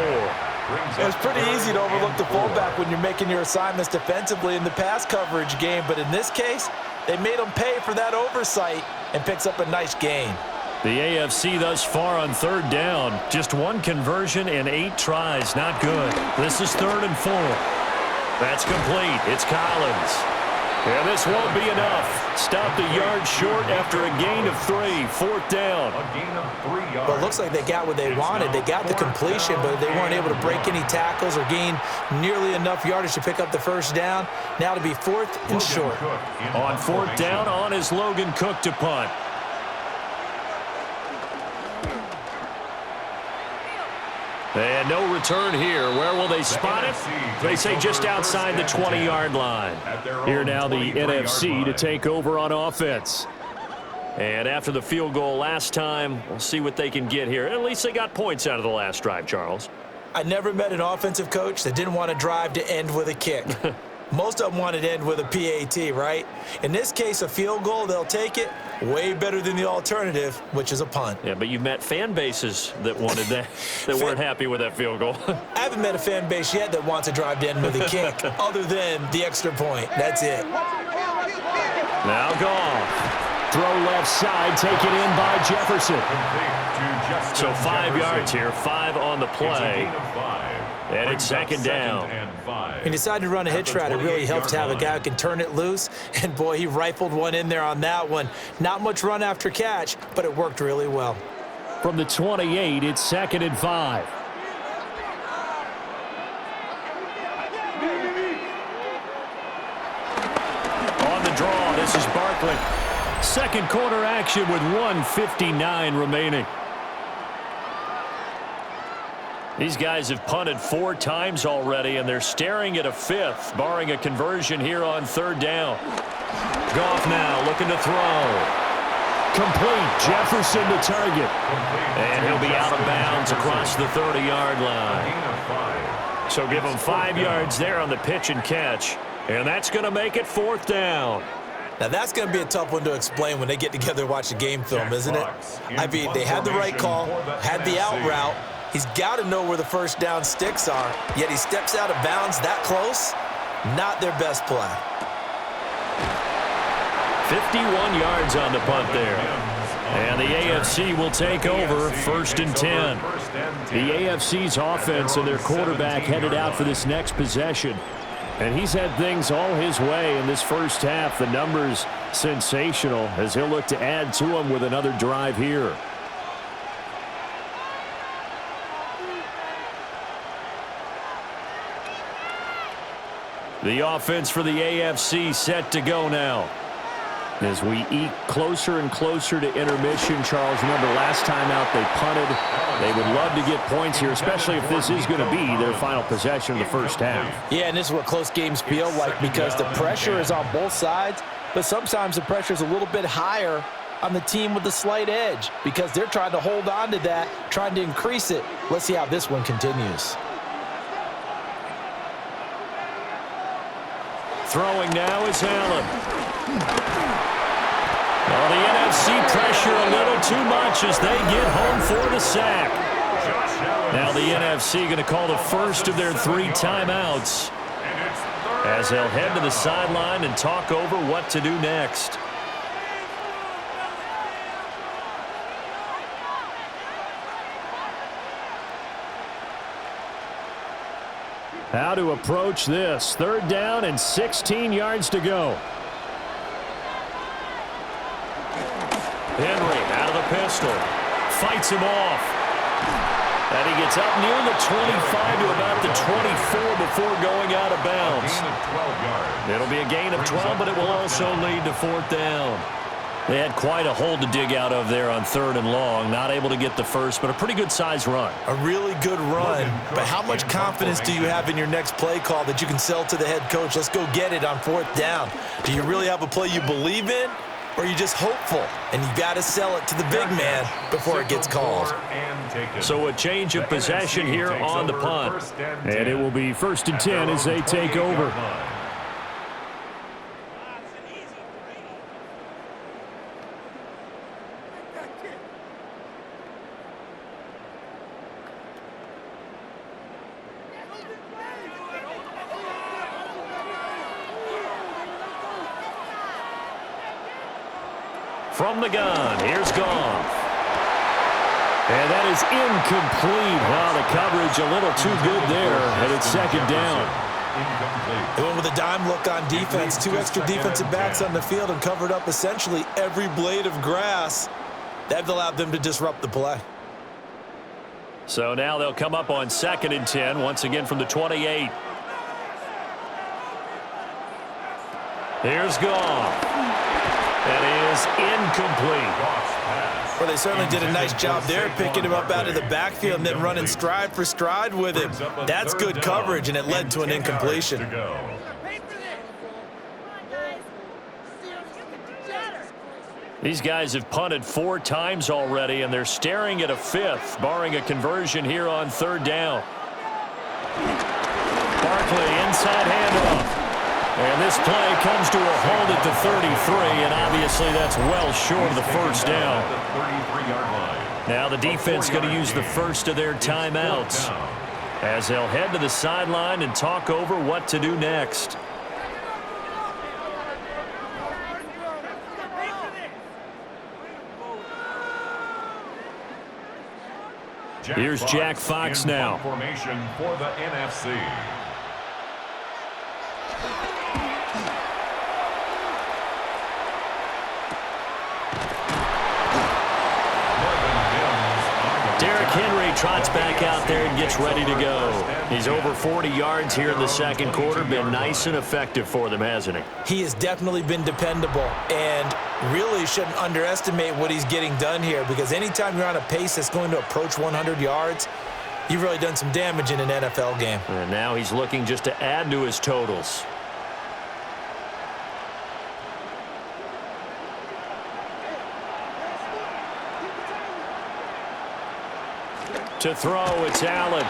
It's pretty easy to overlook the fullback when you're making your assignments defensively in the pass coverage game, but in this case, they made him pay for that oversight and picks up a nice gain. The AFC thus far on 3rd down. Just 1 conversion and 8 tries. Not good. This is 3rd and 4. That's complete. It's Collins. And this won't be enough. Stopped a yard short after a gain of 3. 4th down. Well, it looks like they got what they wanted. They got the completion, but they weren't able to break any tackles or gain nearly enough yardage to pick up the first down. Now to be 4th and short. On 4th down, on is Logan Cook to punt. And no return here. Where will they spot it? They say just outside the 20-yard line. Here now the NFC to take over on offense. And after the field goal last time, we'll see what they can get here. At least they got points out of the last drive, Charles. I never met an offensive coach that didn't want to drive to end with a kick. Most of them wanted to end with a PAT, right? In this case, a field goal, they'll take it. Way better than the alternative, which is a punt. Yeah, but you've met fan bases that wanted that, that weren't happy with that field goal. I haven't met a fan base yet that wants to drive to end with a kick, other than the extra point. That's it. Now Goff. Throw left side, taken in by Jefferson. So 5 yards here, 5 on the play. And it's second down. When you decide to run a hitch route, it really helps to have a guy who can turn it loose. And, boy, he rifled one in there on that one. Not much run after catch, but it worked really well. From the 28, it's 2nd and 5. On the draw, this is Barkley. Second quarter action with 1:59 remaining. These guys have punted 4 times already, and they're staring at a 5th, barring a conversion here on 3rd down. Goff now looking to throw. Complete. Jefferson to target. And he'll be out of bounds across the 30-yard line. So give him 5 yards there on the pitch and catch. And that's going to make it 4th down. Now, that's going to be a tough one to explain when they get together and watch the game film, isn't it? I mean, they had the right call, had the out route. He's got to know where the first down sticks are, yet he steps out of bounds that close. Not their best play. 51 yards on the punt there. And the AFC will take over 1st and 10. The AFC's offense and their quarterback headed out for this next possession. And he's had things all his way in this first half. The numbers sensational as he'll look to add to them with another drive here. The offense for the AFC set to go now. As we eke closer and closer to intermission, Charles, remember last time out they punted. They would love to get points here, especially if this is going to be their final possession of the first half. Yeah, and this is what close games feel like because the pressure is on both sides, but sometimes the pressure is a little bit higher on the team with the slight edge because they're trying to hold on to that, trying to increase it. Let's see how this one continues. Throwing now is Allen. Well, the NFC pressure a little too much as they get home for the sack. Now the NFC going to call the first of their 3 timeouts as they'll head to the sideline and talk over what to do next. How to approach this. 3rd down and 16 yards to go. Henry out of the pistol. Fights him off. And he gets up near the 25 to about the 24 before going out of bounds. It'll be a gain of 12, but it will also lead to 4th down. They had quite a hole to dig out of there on 3rd and long. Not able to get the first, but a pretty good-sized run. A really good run, but how much confidence do you have in your next play call that you can sell to the head coach? Let's go get it on 4th down. Do you really have a play you believe in, or are you just hopeful? And you got to sell it to the big man before it gets called. So a change of possession here on the punt. And it will be 1st and 10 as they take over. From the gun, here's Goff. And that is incomplete. Wow, the coverage a little too good there, and it's 2nd down. They went with a dime look on defense. 2 extra defensive backs on the field and covered up essentially every blade of grass. That allowed them to disrupt the play. So now they'll come up on 2nd and 10, once again from the 28. Here's Goff. That is incomplete. Well, they certainly did a nice job there, picking him up out of the backfield and then running stride for stride with him. That's good coverage, and it led to an incompletion. These guys have punted 4 times already, and they're staring at a 5th, barring a conversion here on 3rd down. Barkley inside handoff. And this play comes to a halt at the 33, and obviously that's well short of the first down. Now the defense going to use the first of their timeouts as they'll head to the sideline and talk over what to do next. Here's Jack Fox now. Formation for the NFC. Derrick Henry trots back out there and gets ready to go. He's over 40 yards here in the second quarter. Been nice and effective for them, hasn't he? He has definitely been dependable, and really shouldn't underestimate what he's getting done here, because anytime you're on a pace that's going to approach 100 yards, you've really done some damage in an NFL game. And now he's looking just to add to his totals. To throw, it's Allen.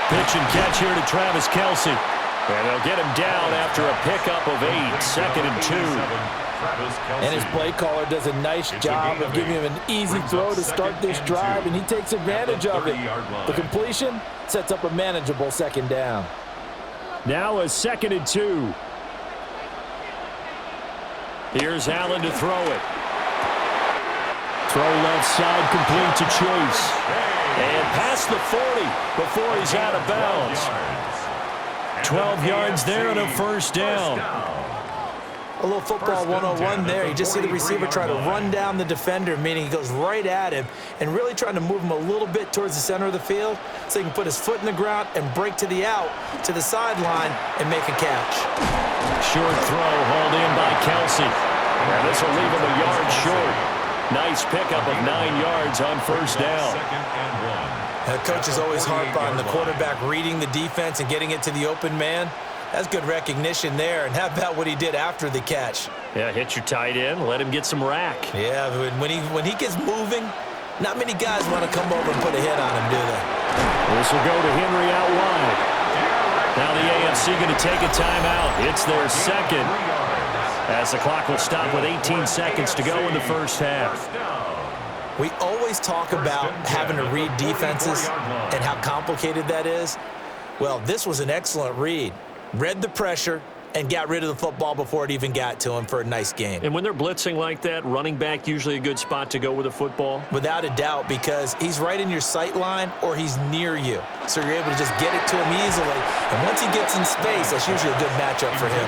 Pitch and catch here to Travis Kelce. And they'll get him down after a pickup of 8, 2nd and 2. And his play caller does a nice job of giving him an easy throw to start this drive, and he takes advantage of it. The completion sets up a manageable second down. Now a 2nd and 2. Here's Allen to throw it. Throw left side, complete to Chase. And past the 40 before he's out of bounds. 12 yards there and a first down. A little football 101 there. You just see the receiver try to run down the defender, meaning he goes right at him, and really trying to move him a little bit towards the center of the field so he can put his foot in the ground and break to the out, to the sideline, and make a catch. Short throw hauled in by Kelce. And this will leave him a yard short. Nice pickup of 9 yards on first down. Coaches always harp on the quarterback reading the defense and getting it to the open man. That's good recognition there. And how about what he did after the catch? Yeah, hit your tight end, let him get some rack. Yeah, when he gets moving, not many guys want to come over and put a hit on him, do they? This will go to Henry out wide. Now the AFC going to take a timeout. It's their second, as the clock will stop with 18 seconds to go in the first half. We always talk about having to read defenses and how complicated that is. Well, this was an excellent read. Read the pressure and got rid of the football before it even got to him for a nice gain. And when they're blitzing like that, running back usually a good spot to go with a football? Without a doubt, because he's right in your sight line or he's near you. So you're able to just get it to him easily. And once he gets in space, that's usually a good matchup for him.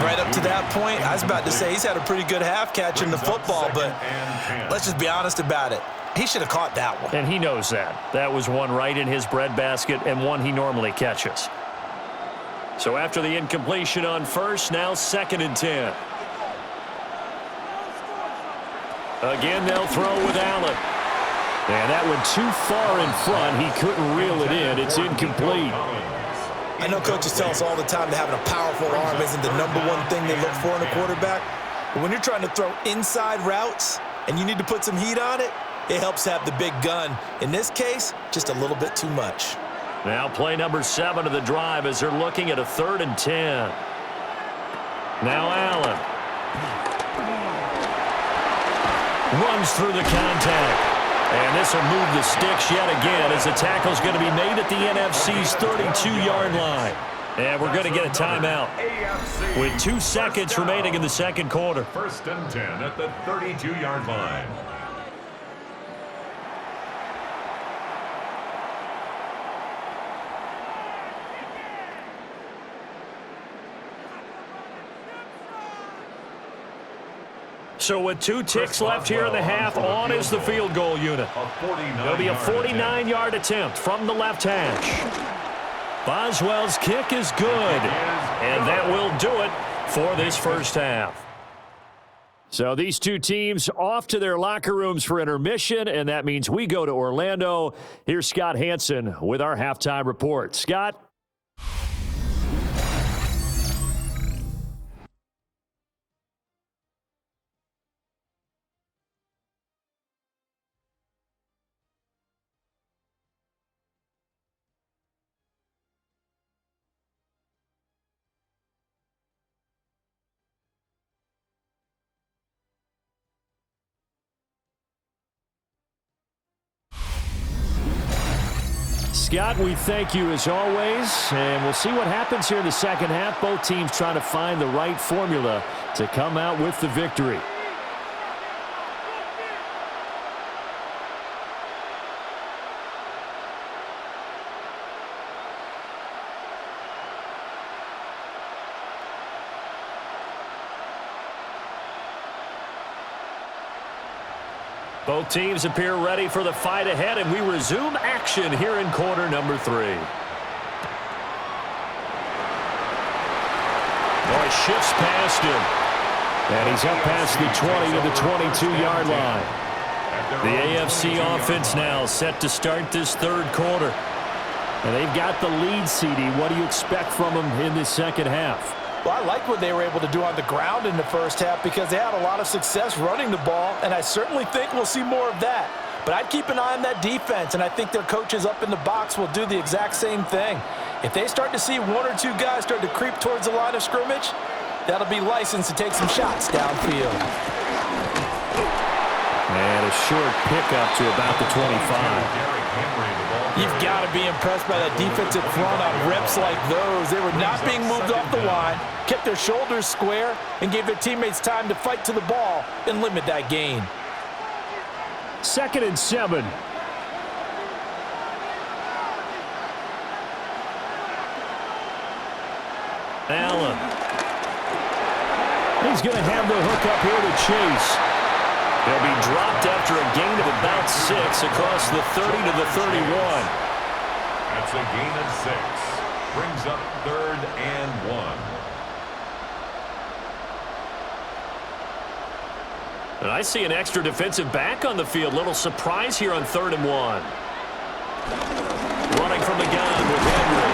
Right up to that point, I was about to say he's had a pretty good half catching the football, but let's just be honest about it. He should have caught that one. And he knows that. That was one right in his breadbasket and one he normally catches. So after the incompletion on first, now 2nd and 10. Again, they'll throw with Allen. And that went too far in front. He couldn't reel it in. It's incomplete. I know coaches tell us all the time that having a powerful arm isn't the #1 thing they look for in a quarterback. But when you're trying to throw inside routes and you need to put some heat on it, it helps have the big gun. In this case, just a little bit too much. Now play number 7 of the drive as they're looking at a 3rd and 10. Now Allen. Runs through the contact. And this will move the sticks yet again as the tackle's going to be made at the NFC's 32-yard line. And we're going to get a timeout with 2 seconds remaining in the second quarter. 1st and 10 at the 32-yard line. So with 2 ticks left here in the half, on is the field goal unit. It'll be a 49-yard attempt from the left hash. Boswell's kick is good, and that will do it for this first half. So these two teams off to their locker rooms for intermission, and that means we go to Orlando. Here's Scott Hansen with our halftime report. Scott? Scott, we thank you as always, and we'll see what happens here in the second half. Both teams trying to find the right formula to come out with the victory. Both teams appear ready for the fight ahead, and we resume action here in quarter number 3. Boy, shifts past him. And he's up past the 20 to the 22-yard line. The AFC offense now set to start this third quarter. And they've got the lead, CD. What do you expect from them in this second half? Well, I like what they were able to do on the ground in the first half because they had a lot of success running the ball, and I certainly think we'll see more of that. But I'd keep an eye on that defense, and I think their coaches up in the box will do the exact same thing. If they start to see one or two guys start to creep towards the line of scrimmage, that'll be licensed to take some shots downfield. And a short pickup to about the 25. You've got to be impressed by that defensive front on reps like those. They were not being moved off the line, kept their shoulders square, and gave their teammates time to fight to the ball and limit that gain. 2nd and 7. Allen. He's going to have the hook up here to Chase. He'll be dropped after a gain of about 6 across the 30 to the 31. That's a gain of 6. Brings up 3rd and 1. And I see an extra defensive back on the field. Little surprise here on 3rd and 1. Running from the gun with Henry.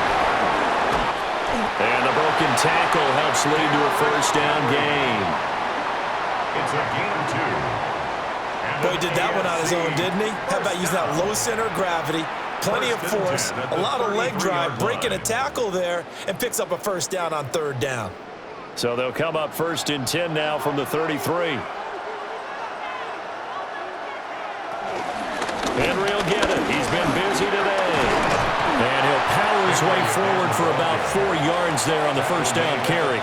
And the broken tackle helps lead to a first down gain. It's a gain of 2. Boy, did that one on his own, didn't he? How about using that low center of gravity, plenty of force, a lot of leg drive, breaking a tackle there, and picks up a first down on 3rd down. So they'll come up 1st and 10 now from the 33. Henry will get it. He's been busy today. And he'll power his way forward for about 4 yards there on the first down carry.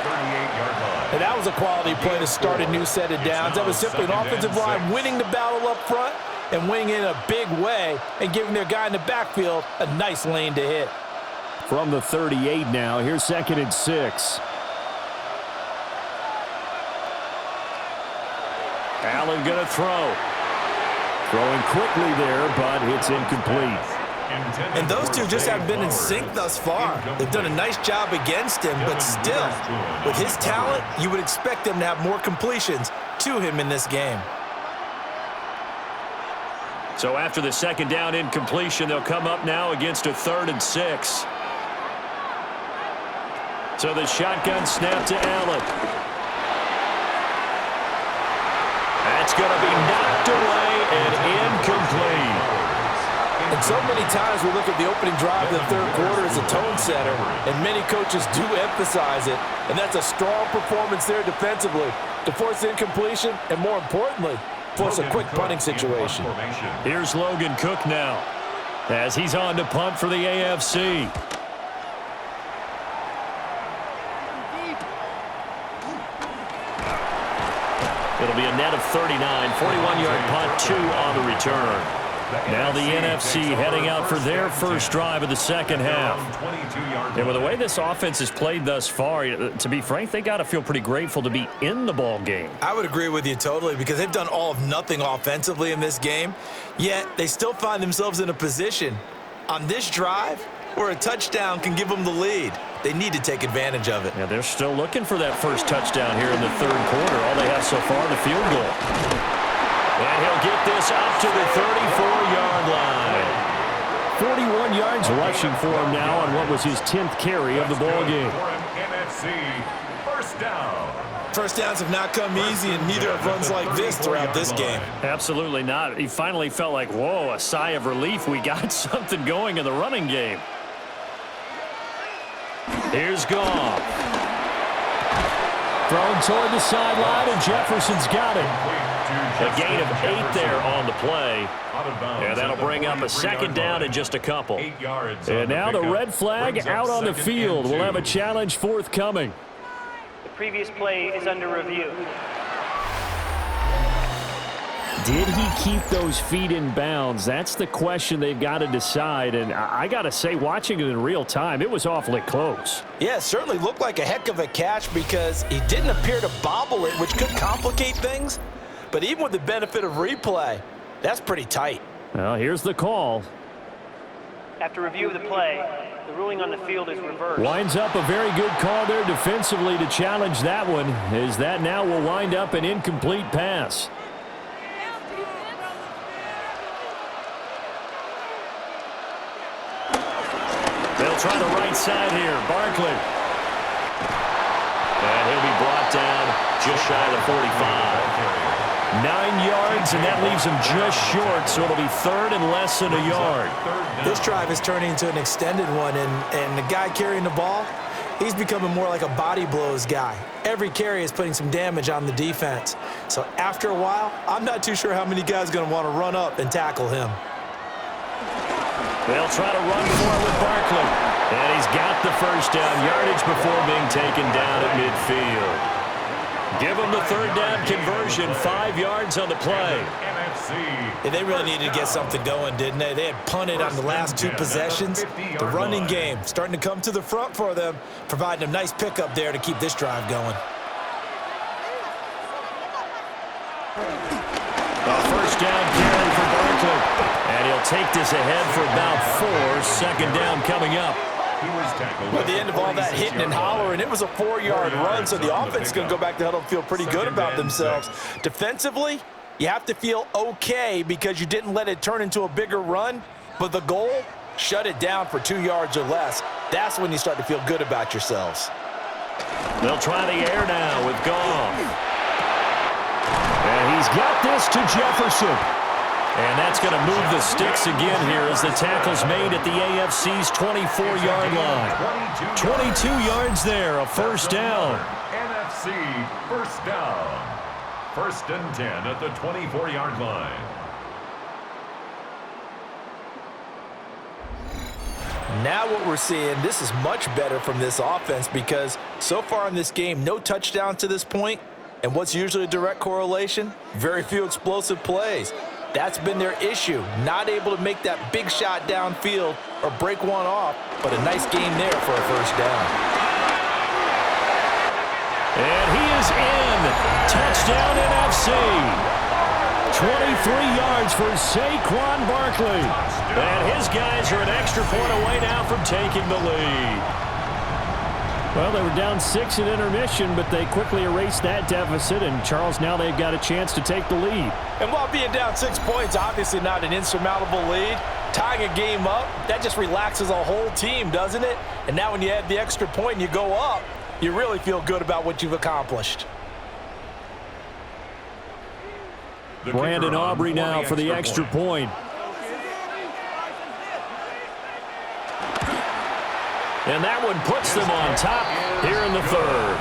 And that was a quality play to start a new set of downs. That was simply an offensive line winning the battle up front and winning in a big way and giving their guy in the backfield a nice lane to hit. From the 38 now, here's 2nd and 6. Allen going to throw. Throwing quickly there, but it's incomplete. And those two just haven't been in sync thus far. They've done a nice job against him, but still, with his talent, you would expect them to have more completions to him in this game. So after the second down incompletion, they'll come up now against a 3rd and 6. So the shotgun snap to Allen. That's going to be knocked away and incomplete. And so many times we look at the opening drive of the third quarter as a tone setter, and many coaches do emphasize it. And that's a strong performance there defensively to force incompletion and, more importantly, force a quick punting situation. Here's Logan Cook now as he's on to punt for the AFC. It'll be a net of 39, 41-yard punt, 2 on the return. Now the NFC heading out for their first drive of the second half. And with the way this offense has played thus far, to be frank, they got to feel pretty grateful to be in the ball game. I would agree with you totally because they've done all of nothing offensively in this game, yet they still find themselves in a position on this drive where a touchdown can give them the lead. They need to take advantage of it. Yeah, they're still looking for that first touchdown here in the third quarter. All they have so far, the field goal. And he'll get this up to the 34-yard line. 41 yards rushing for him now on what was his 10th carry of the ball game. First down. First downs have not come easy, and neither have runs like this throughout this game. Absolutely not. He finally felt like, whoa, a sigh of relief. We got something going in the running game. Here's Goff. Thrown toward the sideline, and Jefferson's got it. A gain of 8 there on the play. And that'll bring up a second down in just a couple. And now the red flag out on the field. We'll have a challenge forthcoming. The previous play is under review. Did he keep those feet in bounds? That's the question they've got to decide. And I got to say, watching it in real time, it was awfully close. Yeah, it certainly looked like a heck of a catch because he didn't appear to bobble it, which could complicate things. But even with the benefit of replay, that's pretty tight. Well, here's the call. After review of the play, the ruling on the field is reversed. Winds up a very good call there defensively to challenge that one, as that now will wind up an incomplete pass. They'll try the right side here. Barkley. And he'll be brought down just shy of the 45. 9 yards, and that leaves him just short, so it'll be third and less than a yard. This drive is turning into an extended one, and the guy carrying the ball, he's becoming more like a body blows guy. Every carry is putting some damage on the defense. So after a while, I'm not too sure how many guys are going to want to run up and tackle him. They'll try to run for it with Barkley. And he's got the first down yardage before being taken down at midfield. Give him the third down conversion, 5 yards on the play. Yeah, they really needed to get something going, didn't they? They had punted on the last 2 possessions. The running game starting to come to the front for them, providing a nice pickup there to keep this drive going. A first down carry for Barkley. And he'll take this ahead for about 4. Second down coming up. At the end of all that hitting and hollering, it was a 4-yard run, so the offense is going to go back to the huddle and feel pretty good about themselves. Defensively, you have to feel okay because you didn't let it turn into a bigger run, but the goal, shut it down for 2 yards or less. That's when you start to feel good about yourselves. They'll try the air now with Goff. And he's got this to Jefferson. And that's going to move the sticks again here as the tackle's made at the AFC's 24-yard line. 22 yards there, a first down. NFC first down. First and 10 at the 24-yard line. Now what we're seeing, this is much better from this offense because so far in this game, no touchdown to this point. And what's usually a direct correlation? Very few explosive plays. That's been their issue, not able to make that big shot downfield or break one off, but a nice game there for a first down. And he is in. Touchdown NFC. 23 yards for Saquon Barkley. And his guys are an extra point away now from taking the lead. Well, they were down 6 at intermission, but they quickly erased that deficit, and Charles, now they've got a chance to take the lead. And while being down 6 points, obviously not an insurmountable lead, tying a game up, that just relaxes a whole team, doesn't it? And now when you add the extra point and you go up, you really feel good about what you've accomplished. Brandon Aubrey now for the extra point. And that one puts them on top here in the third.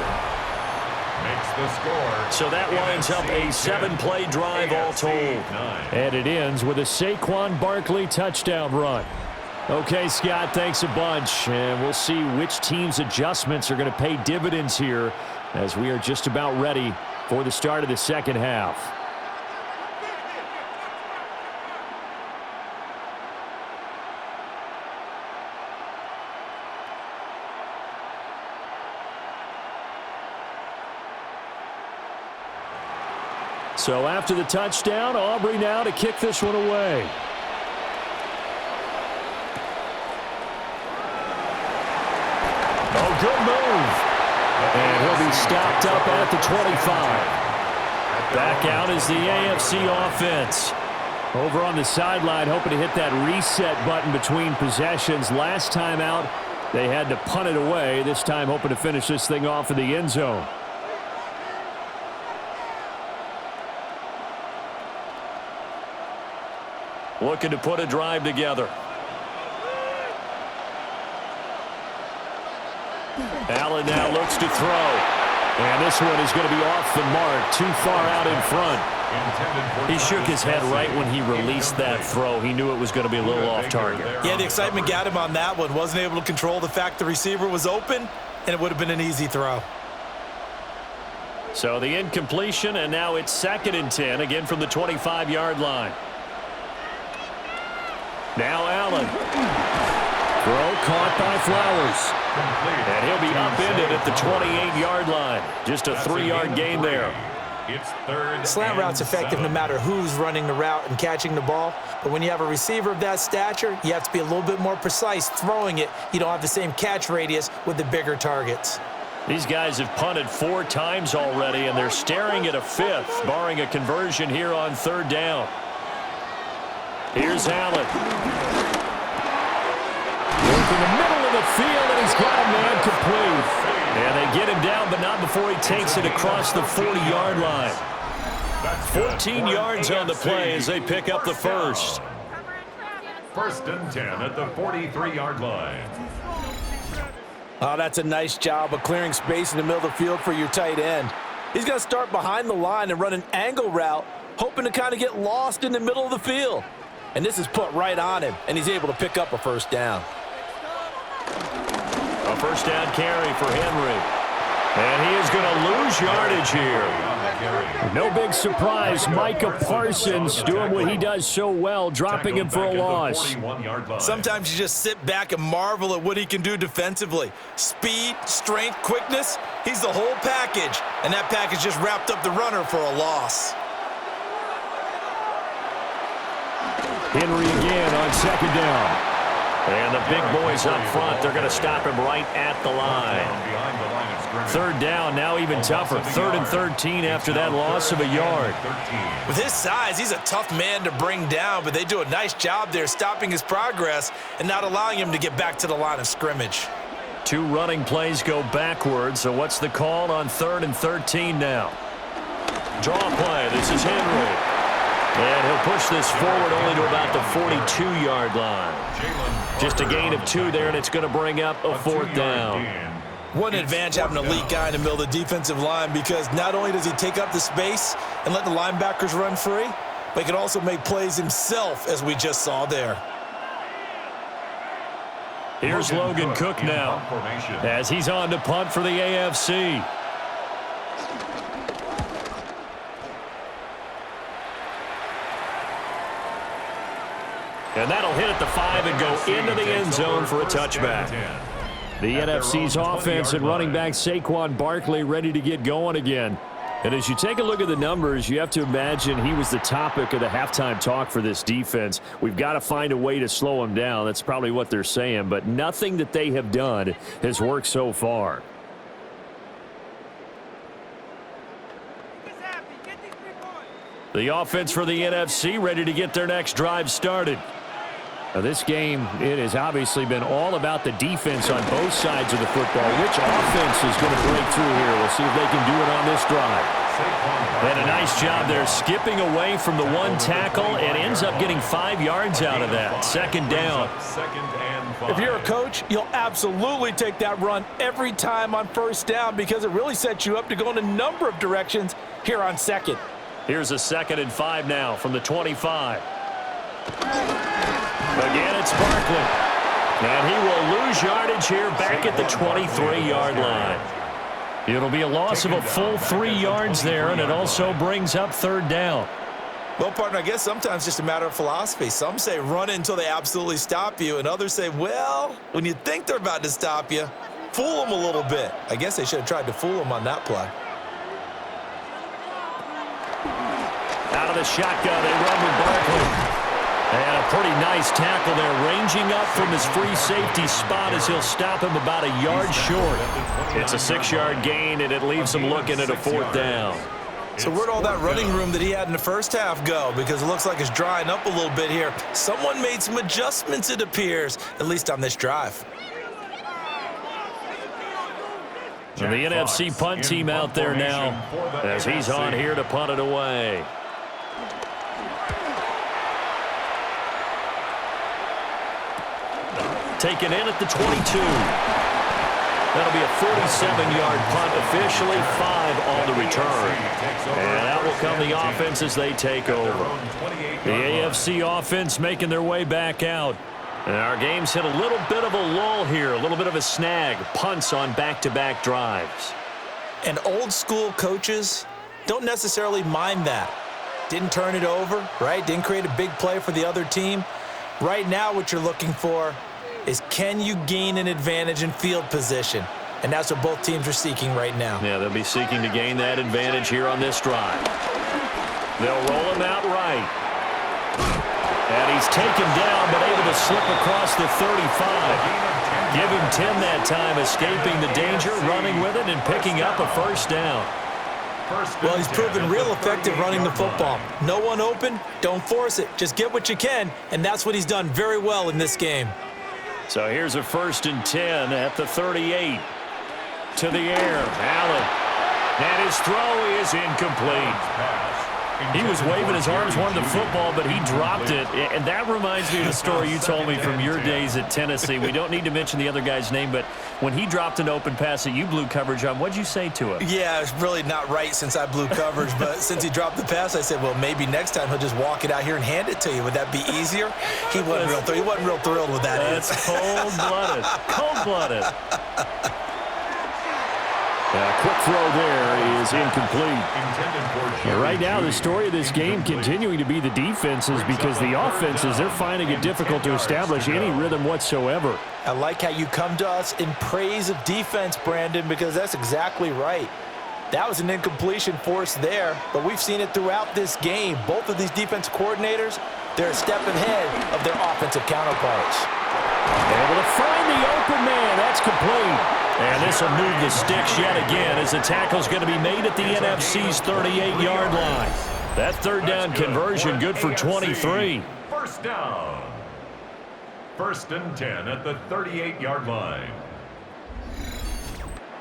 Makes the score. So that winds up a 7-play drive all told. And it ends with a Saquon Barkley touchdown run. Okay, Scott, thanks a bunch. And we'll see which team's adjustments are going to pay dividends here as we are just about ready for the start of the second half. So after the touchdown, Aubrey now to kick this one away. Oh, good move. And he'll be stopped up at the 25. Back out is the AFC offense. Over on the sideline, hoping to hit that reset button between possessions. Last time out, they had to punt it away. This time, hoping to finish this thing off in the end zone. Looking to put a drive together. Allen now looks to throw. And this one is going to be off the mark, too far out in front. He shook his head right when he released that throw. He knew it was going to be a little off target. Yeah, the excitement got him on that one. Wasn't able to control the fact the receiver was open, and it would have been an easy throw. So the incompletion, and now it's 2nd and 10, again from the 25-yard line. Now Allen. Throw caught by Flowers. And he'll be upended at the 28-yard line. Just a 3-yard gain there. It's 3rd. Slant route's effective no matter who's running the route and catching the ball. But when you have a receiver of that stature, you have to be a little bit more precise throwing it. You don't have the same catch radius with the bigger targets. These guys have punted 4 times already, and they're staring at a 5th, barring a conversion here on 3rd down. Here's Allen. Working the middle of the field, and he's got a man complete. And they get him down, but not before he takes it across the 40-yard line. 14 yards on the play as they pick up the first. 1st and 10 at the 43-yard line. Oh, that's a nice job of clearing space in the middle of the field for your tight end. He's going to start behind the line and run an angle route, hoping to kind of get lost in the middle of the field. And this is put right on him, and he's able to pick up a 1st down. A 1st down carry for Henry. And he is going to lose yardage here. No big surprise. Micah Parsons doing what he does so well, dropping him for a loss. Sometimes you just sit back and marvel at what he can do defensively. Speed, strength, quickness, he's the whole package. And that package just wrapped up the runner for a loss. Henry again on 2nd down. And the big boys up front, they're going to stop him right at the line. 3rd down, now even tougher. 3rd and 13 after that loss of a yard. With his size, he's a tough man to bring down, but they do a nice job there stopping his progress and not allowing him to get back to the line of scrimmage. 2 running plays go backwards, so what's the call on 3rd and 13 now? Draw play, this is Henry. And he'll push this forward only to about the 42-yard line. Just a gain of 2 there, and it's going to bring up a 4th down. What an advantage having an elite guy in the middle of the defensive line, because not only does he take up the space and let the linebackers run free, but he can also make plays himself, as we just saw there. Here's Logan Cook now as he's on to punt for the AFC. And that'll hit at the 5 and go into the end zone for a touchback. The NFC's offense and running back Saquon Barkley ready to get going again. And as you take a look at the numbers, you have to imagine he was the topic of the halftime talk for this defense. We've got to find a way to slow him down. That's probably what they're saying, but nothing that they have done has worked so far. The offense for the NFC ready to get their next drive started. Now this game, it has obviously been all about the defense on both sides of the football. Which offense is going to break through here? We'll see if they can do it on this drive. And a nice job there, skipping away from the 1 tackle and ends up getting 5 yards out of that. 2nd down. If you're a coach, you'll absolutely take that run every time on 1st down, because it really sets you up to go in a number of directions here on 2nd. Here's a 2nd and 5 now from the 25. Again, it's Barkley. And he will lose yardage here back at the 23-yard line. It'll be a loss of a full 3 yards there, and it also brings up 3rd down. Well, partner, I guess sometimes it's just a matter of philosophy. Some say run until they absolutely stop you, and others say, well, when you think they're about to stop you, fool them a little bit. I guess they should have tried to fool them on that play. Out of the shotgun, they run with Barkley. And a pretty nice tackle there, ranging up from his free safety spot as he'll stop him about a yard short. It's a 6-yard gain, and it leaves him looking at a 4th down. So where'd all that running room that he had in the first half go? Because it looks like it's drying up a little bit here. Someone made some adjustments, it appears, at least on this drive. And the NFC punt team out there now as he's on here to punt it away. Taken in at the 22. That'll be a 47-yard punt, officially 5 on the return. And out will come the offense as they take over. The AFC offense making their way back out. And our game's hit a little bit of a lull here, a little bit of a snag. Punts on back-to-back drives. And old school coaches don't necessarily mind that. Didn't turn it over, right? Didn't create a big play for the other team. Right now what you're looking for is, can you gain an advantage in field position? And that's what both teams are seeking right now. Yeah, they'll be seeking to gain that advantage here on this drive. They'll roll him out right. And he's taken down, but able to slip across the 35. Give him 10 that time, escaping the danger, running with it, and picking up a first down. Well, he's proven real effective running the football. No one open, don't force it. Just get what you can, and that's what he's done very well in this game. So here's a 1st and 10 at the 38. To the air, Allen. And his throw is incomplete. He was waving his arms, wanted the football, but he dropped it. And that reminds me of the story you told me from your days at Tennessee. We don't need to mention the other guy's name, but when he dropped an open pass that you blew coverage on, what'd you say to him? Yeah, it's really not right since I blew coverage, but since he dropped the pass, I said, well, maybe next time he'll just walk it out here and hand it to you. Would that be easier? He wasn't real thrilled with that. That's cold-blooded. Cold-blooded. Quick throw there is incomplete. Right now, the story of this game continuing to be the defenses, because the offenses, they're finding it difficult to establish any rhythm whatsoever. I like how you come to us in praise of defense, Brandon, because that's exactly right. That was an incompletion forced there, but we've seen it throughout this game. Both of these defense coordinators, they're a step ahead of their offensive counterparts. Able to find the open man. That's complete. And this will move the sticks yet again as the tackle's going to be made at the NFC's 38-yard line. That 3rd down conversion good for 23. First down. 1st and 10 at the 38-yard line.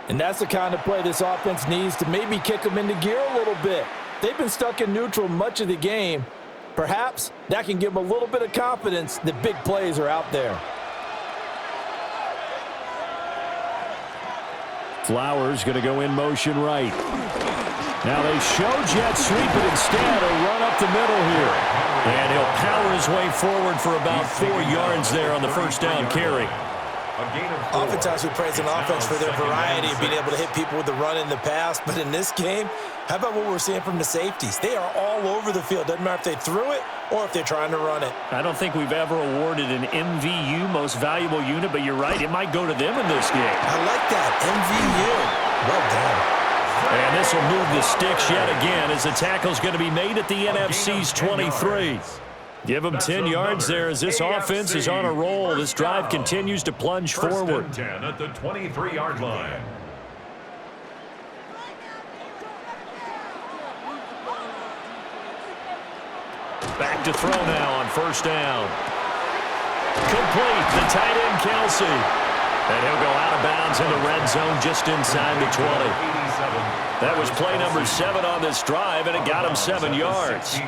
And that's the kind of play this offense needs to maybe kick them into gear a little bit. They've been stuck in neutral much of the game. Perhaps that can give them a little bit of confidence that big plays are out there. Flowers going to go in motion right. Now they show jet sweep, but instead a run up the middle here. And he'll power his way forward for about 4 yards there on the 1st down carry. Oftentimes we praise an offense for their variety of being able to hit people with the run in the pass, but in this game, how about what we're seeing from the safeties? They are all over the field. Doesn't matter if they threw it or if they're trying to run it. I don't think we've ever awarded an MVU, most valuable unit, but you're right, it might go to them in this game. I like that, MVU. Well done. And this will move the sticks yet again as the tackle's going to be made at the NFC's 23. Give them 10 yards there as this offense is on a roll. This drive continues to plunge forward. 1st and 10 at the 23-yard line. Back to throw now on 1st down. Complete, the tight end Kelsey. And he'll go out of bounds in the red zone just inside the 20. That was play number 7 on this drive, and it got him 7 yards.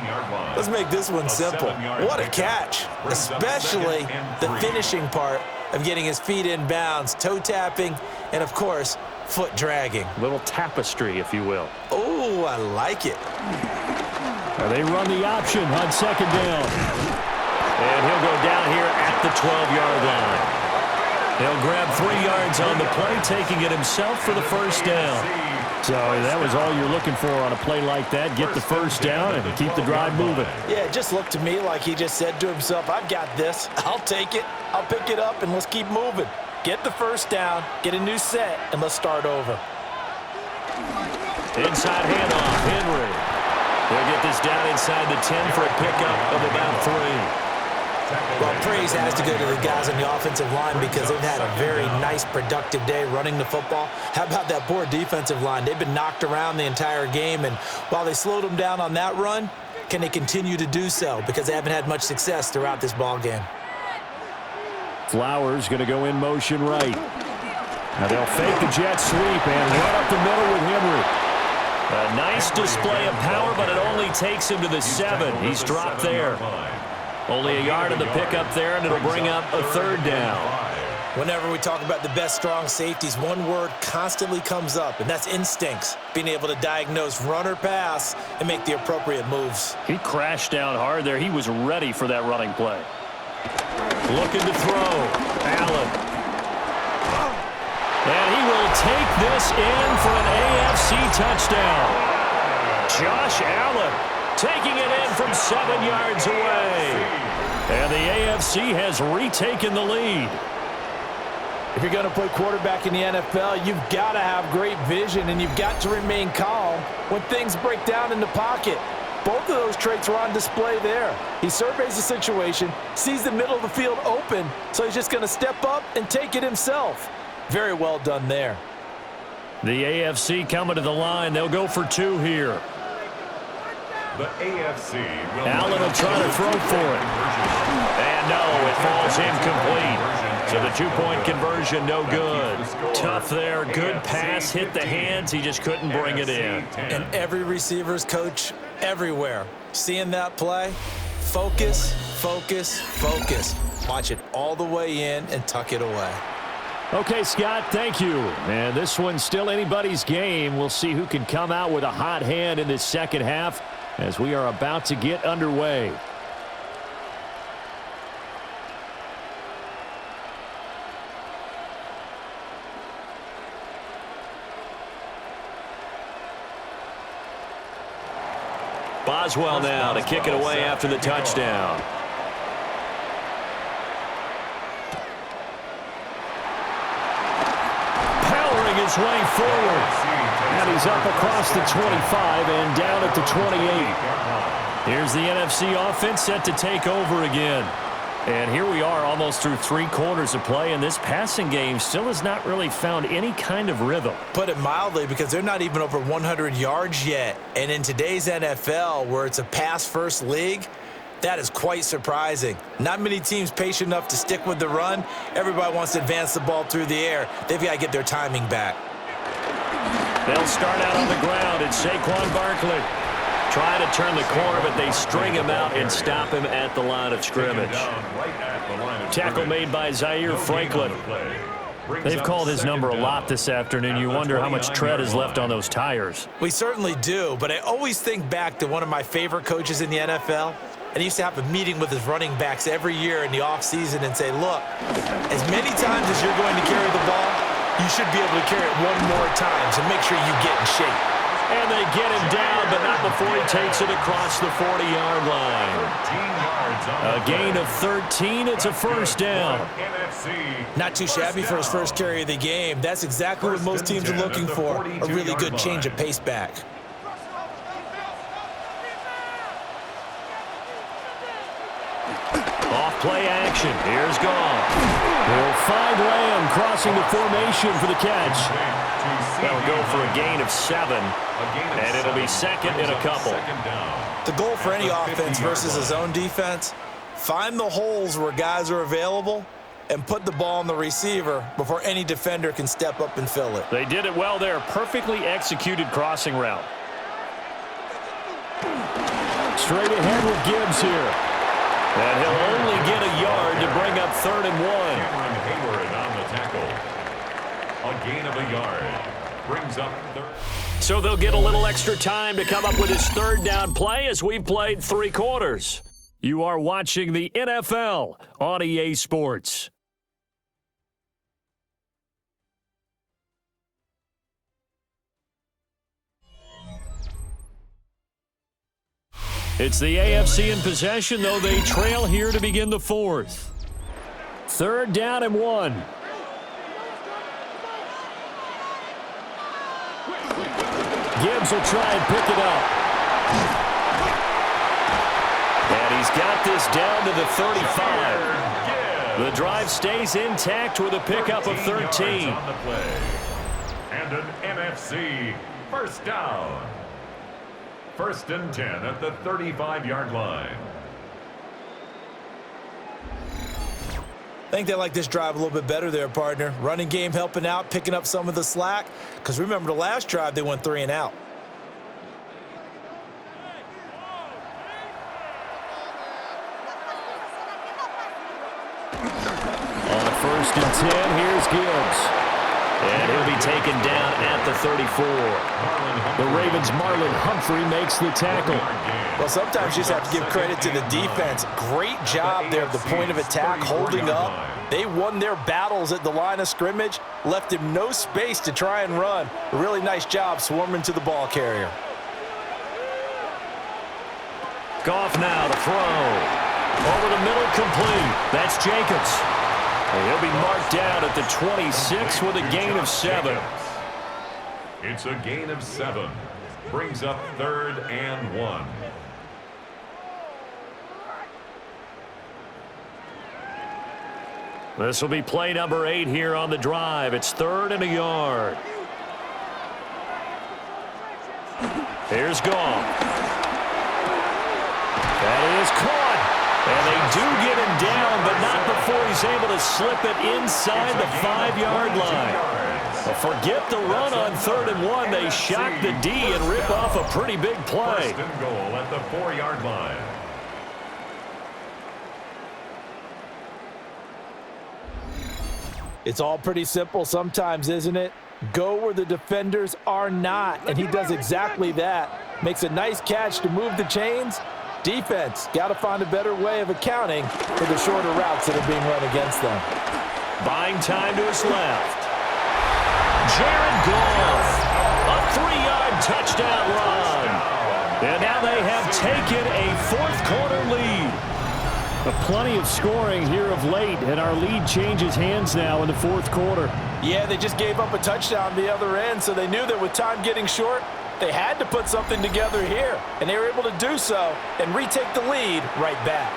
Let's make this one simple. What a catch, especially the finishing part of getting his feet in bounds, toe tapping, and of course, foot dragging. A little tapestry, if you will. Oh, I like it. They run the option on 2nd down. And he'll go down here at the 12-yard line. He'll grab 3 yards on the play, taking it himself for the 1st down. So that was all you're looking for on a play like that. Get the 1st down and keep the drive moving. Yeah, it just looked to me like he just said to himself, I've got this. I'll take it. I'll pick it up, and let's keep moving. Get the 1st down, get a new set, and let's start over. Inside handoff, Henry. He'll get this down inside the 10 for a pickup of about 3. Well, praise has to go to the guys on the offensive line because they've had a very nice, productive day running the football. How about that poor defensive line? They've been knocked around the entire game, and while they slowed them down on that run, can they continue to do so? Because they haven't had much success throughout this ball game. Flowers going to go in motion right. Now they'll fake the jet sweep and run up the middle with Henry. A nice display of power, but it only takes him to the 7. He's dropped there. Only a yard of the pickup there, and it'll bring up a 3rd down. Whenever we talk about the best strong safeties, one word constantly comes up, and that's instincts. Being able to diagnose run or pass and make the appropriate moves. He crashed down hard there. He was ready for that running play. Looking to throw. Allen. And he will take this in for an AFC touchdown. Josh Allen taking it in from 7 yards away. And the AFC has retaken the lead. If you're going to play quarterback in the NFL, you've got to have great vision, and you've got to remain calm when things break down in the pocket. Both of those traits were on display there. He surveys the situation, sees the middle of the field open, so he's just going to step up and take it himself. Very well done there. The AFC coming to the line. They'll go for 2 here. The AFC will Allen will try to throw for it. And no, it falls incomplete. So the 2-point conversion, no good. Tough there. Good pass, hit the hands. He just couldn't bring it in. And every receiver's coach everywhere. Seeing that play, focus, focus, focus. Watch it all the way in and tuck it away. Okay, Scott, thank you. And this one's still anybody's game. We'll see who can come out with a hot hand in this second half as we are about to get underway. Boswell now to kick it away after the touchdown. Powering his way forward. And he's up across the 25 and down at the 28. Here's the NFC offense set to take over again. And here we are almost through 3 quarters of play, and this passing game still has not really found any kind of rhythm. Put it mildly, because they're not even over 100 yards yet. And in today's NFL, where it's a pass-first league, that is quite surprising. Not many teams patient enough to stick with the run. Everybody wants to advance the ball through the air. They've got to get their timing back. They'll start out on the ground. It's Saquon Barkley. Trying to turn the corner, but they string him out and stop him at the line of scrimmage. Tackle made by Zaire Franklin. They've called his number a lot this afternoon. You wonder how much tread is left on those tires. We certainly do, but I always think back to one of my favorite coaches in the NFL. And he used to have a meeting with his running backs every year in the offseason and say, look, as many times as you're going to carry the ball, you should be able to carry it one more time, so make sure you get in shape. And they get him down, but not before he takes it across the 40-yard line. A gain of 13. It's a first down. Not too shabby for his first carry of the game. That's exactly what most teams are looking for, a really good change of pace back. Off-play action. Here's Goff. They'll find Lamb crossing the formation for the catch. They'll go for a gain of 7, and it'll be second and a couple. The goal for any offense versus a zone defense, find the holes where guys are available and put the ball on the receiver before any defender can step up and fill it. They did it well there. Perfectly executed crossing route. Straight ahead with Gibbs here. And he'll only get a yard to bring up 3rd and 1. Cameron Hayward on the tackle. A gain of a yard. Brings up 3rd. So they'll get a little extra time to come up with his 3rd down play as we've played 3 quarters. You are watching the NFL on EA Sports. It's the AFC in possession, though they trail here to begin the 4th. 3rd down and 1. Gibbs will try and pick it up. And he's got this down to the 35. The drive stays intact with a pickup of 13. And an NFC first down. 1st and 10 at the 35-yard line. I think they like this drive a little bit better there, partner. Running game helping out, picking up some of the slack. Because remember, the last drive, they went 3 and out. On First and 10, here's Gibbs. And he'll be taken down at the 34. The Ravens' Marlon Humphrey makes the tackle. Well, sometimes you just have to give credit to the defense. Great job there at the point of attack, holding up. They won their battles at the line of scrimmage, left him no space to try and run. A really nice job swarming to the ball carrier. Goff now to throw. Over the middle, complete. That's Jacobs. And he'll be marked down at the 26 with a gain of 7. It's a gain of 7. Brings up 3rd and 1. This will be play number 8 here on the drive. It's 3rd and a yard. Here's Goff. That is caught. And they do get him down, but not before he's able to slip it inside the 5-yard line. But forget the run on 3rd and 1. They shock the D and rip off a pretty big play. 1st and goal at the 4-yard line. It's all pretty simple sometimes, isn't it? Go where the defenders are not, and he does exactly that. Makes a nice catch to move the chains. Defense, got to find a better way of accounting for the shorter routes that are being run against them. Buying time to his left. Jared Goff, a 3-yard touchdown run. And now they have taken a 4th-quarter lead. Plenty of scoring here of late, and our lead changes hands now in the 4th quarter. Yeah, they just gave up a touchdown the other end, so they knew that with time getting short, they had to put something together here, and they were able to do so and retake the lead right back.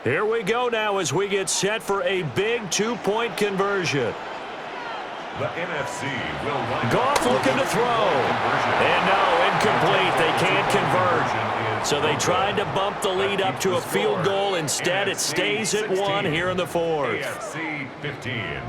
Here we go now as we get set for a big 2-point conversion. The NFC will line Goff looking to throw. And no, incomplete. They can't convert. So they tried to bump the lead up to a field goal. Instead, it stays at 1 here in the 4th. AFC 15.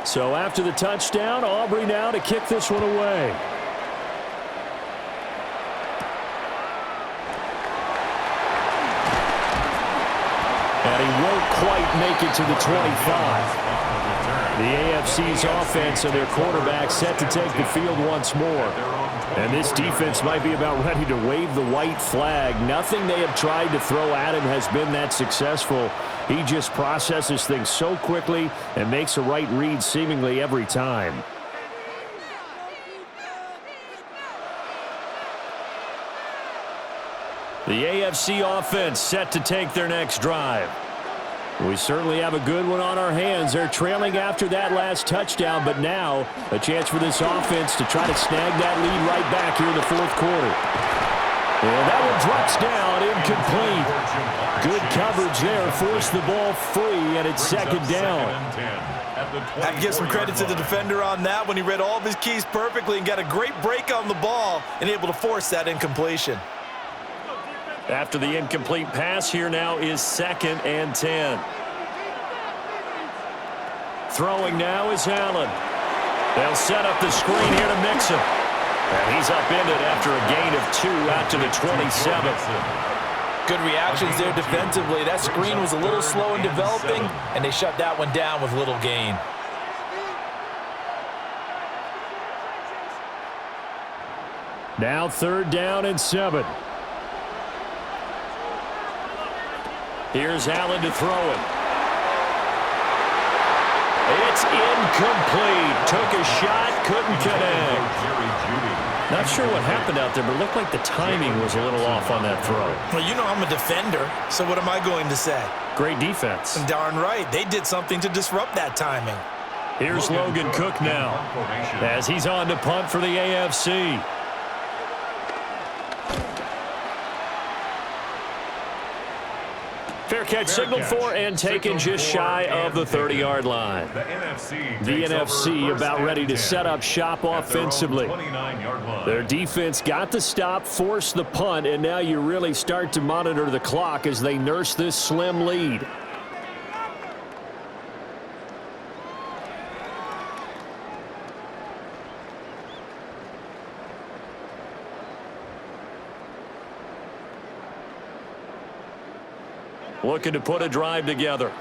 So after the touchdown, Aubrey now to kick this one away. And he won't quite make it to the 25. The AFC's offense and their quarterback set to take the field once more. And this defense might be about ready to wave the white flag. Nothing they have tried to throw at him has been that successful. He just processes things so quickly and makes a right read seemingly every time. The AFC offense set to take their next drive. We certainly have a good one on our hands. They're trailing after that last touchdown, but now a chance for this offense to try to snag that lead right back here in the 4th quarter. And that one drops down, incomplete. Good coverage there, forced the ball free, and it's 2nd down. I have to give some credit to the defender on that when he read all of his keys perfectly and got a great break on the ball and able to force that incompletion. After the incomplete pass, here now is 2nd and 10. Throwing now is Allen. They'll set up the screen here to Mixon. And he's upended after a gain of 2 out to the 27. Good reactions there defensively. That screen was a little slow in developing, and they shut that one down with little gain. Now 3rd down and 7. Here's Allen to throw it. It's incomplete. Took a shot, couldn't connect. Not sure what happened out there, but it looked like the timing was a little off on that throw. Well, you know I'm a defender, so what am I going to say? Great defense. Darn right. They did something to disrupt that timing. Here's Logan Cook now as he's on to punt for the AFC. Fair catch signaled for and taken just shy of the 30-yard line. The NFC about ready to set up shop offensively. Their defense got the stop, forced the punt, and now you really start to monitor the clock as they nurse this slim lead. Looking to put a drive together.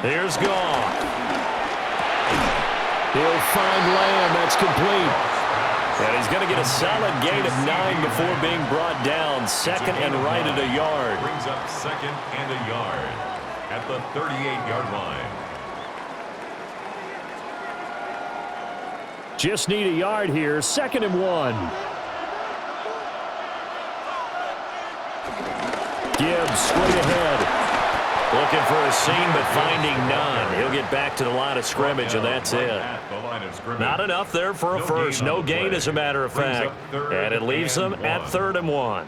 Here's Goff. He'll find Lamb. That's complete. And he's going to get a solid gain of 9 before being brought down. Second and right at a yard. Brings up second and a yard at the 38-yard line. Just need a yard here. 2nd and 1. Gibbs straight ahead. Looking for a seam, but finding none. He'll get back to the line of scrimmage, and that's it. Not enough there for a first. No gain, as a matter of fact. And it leaves them at 3rd and 1.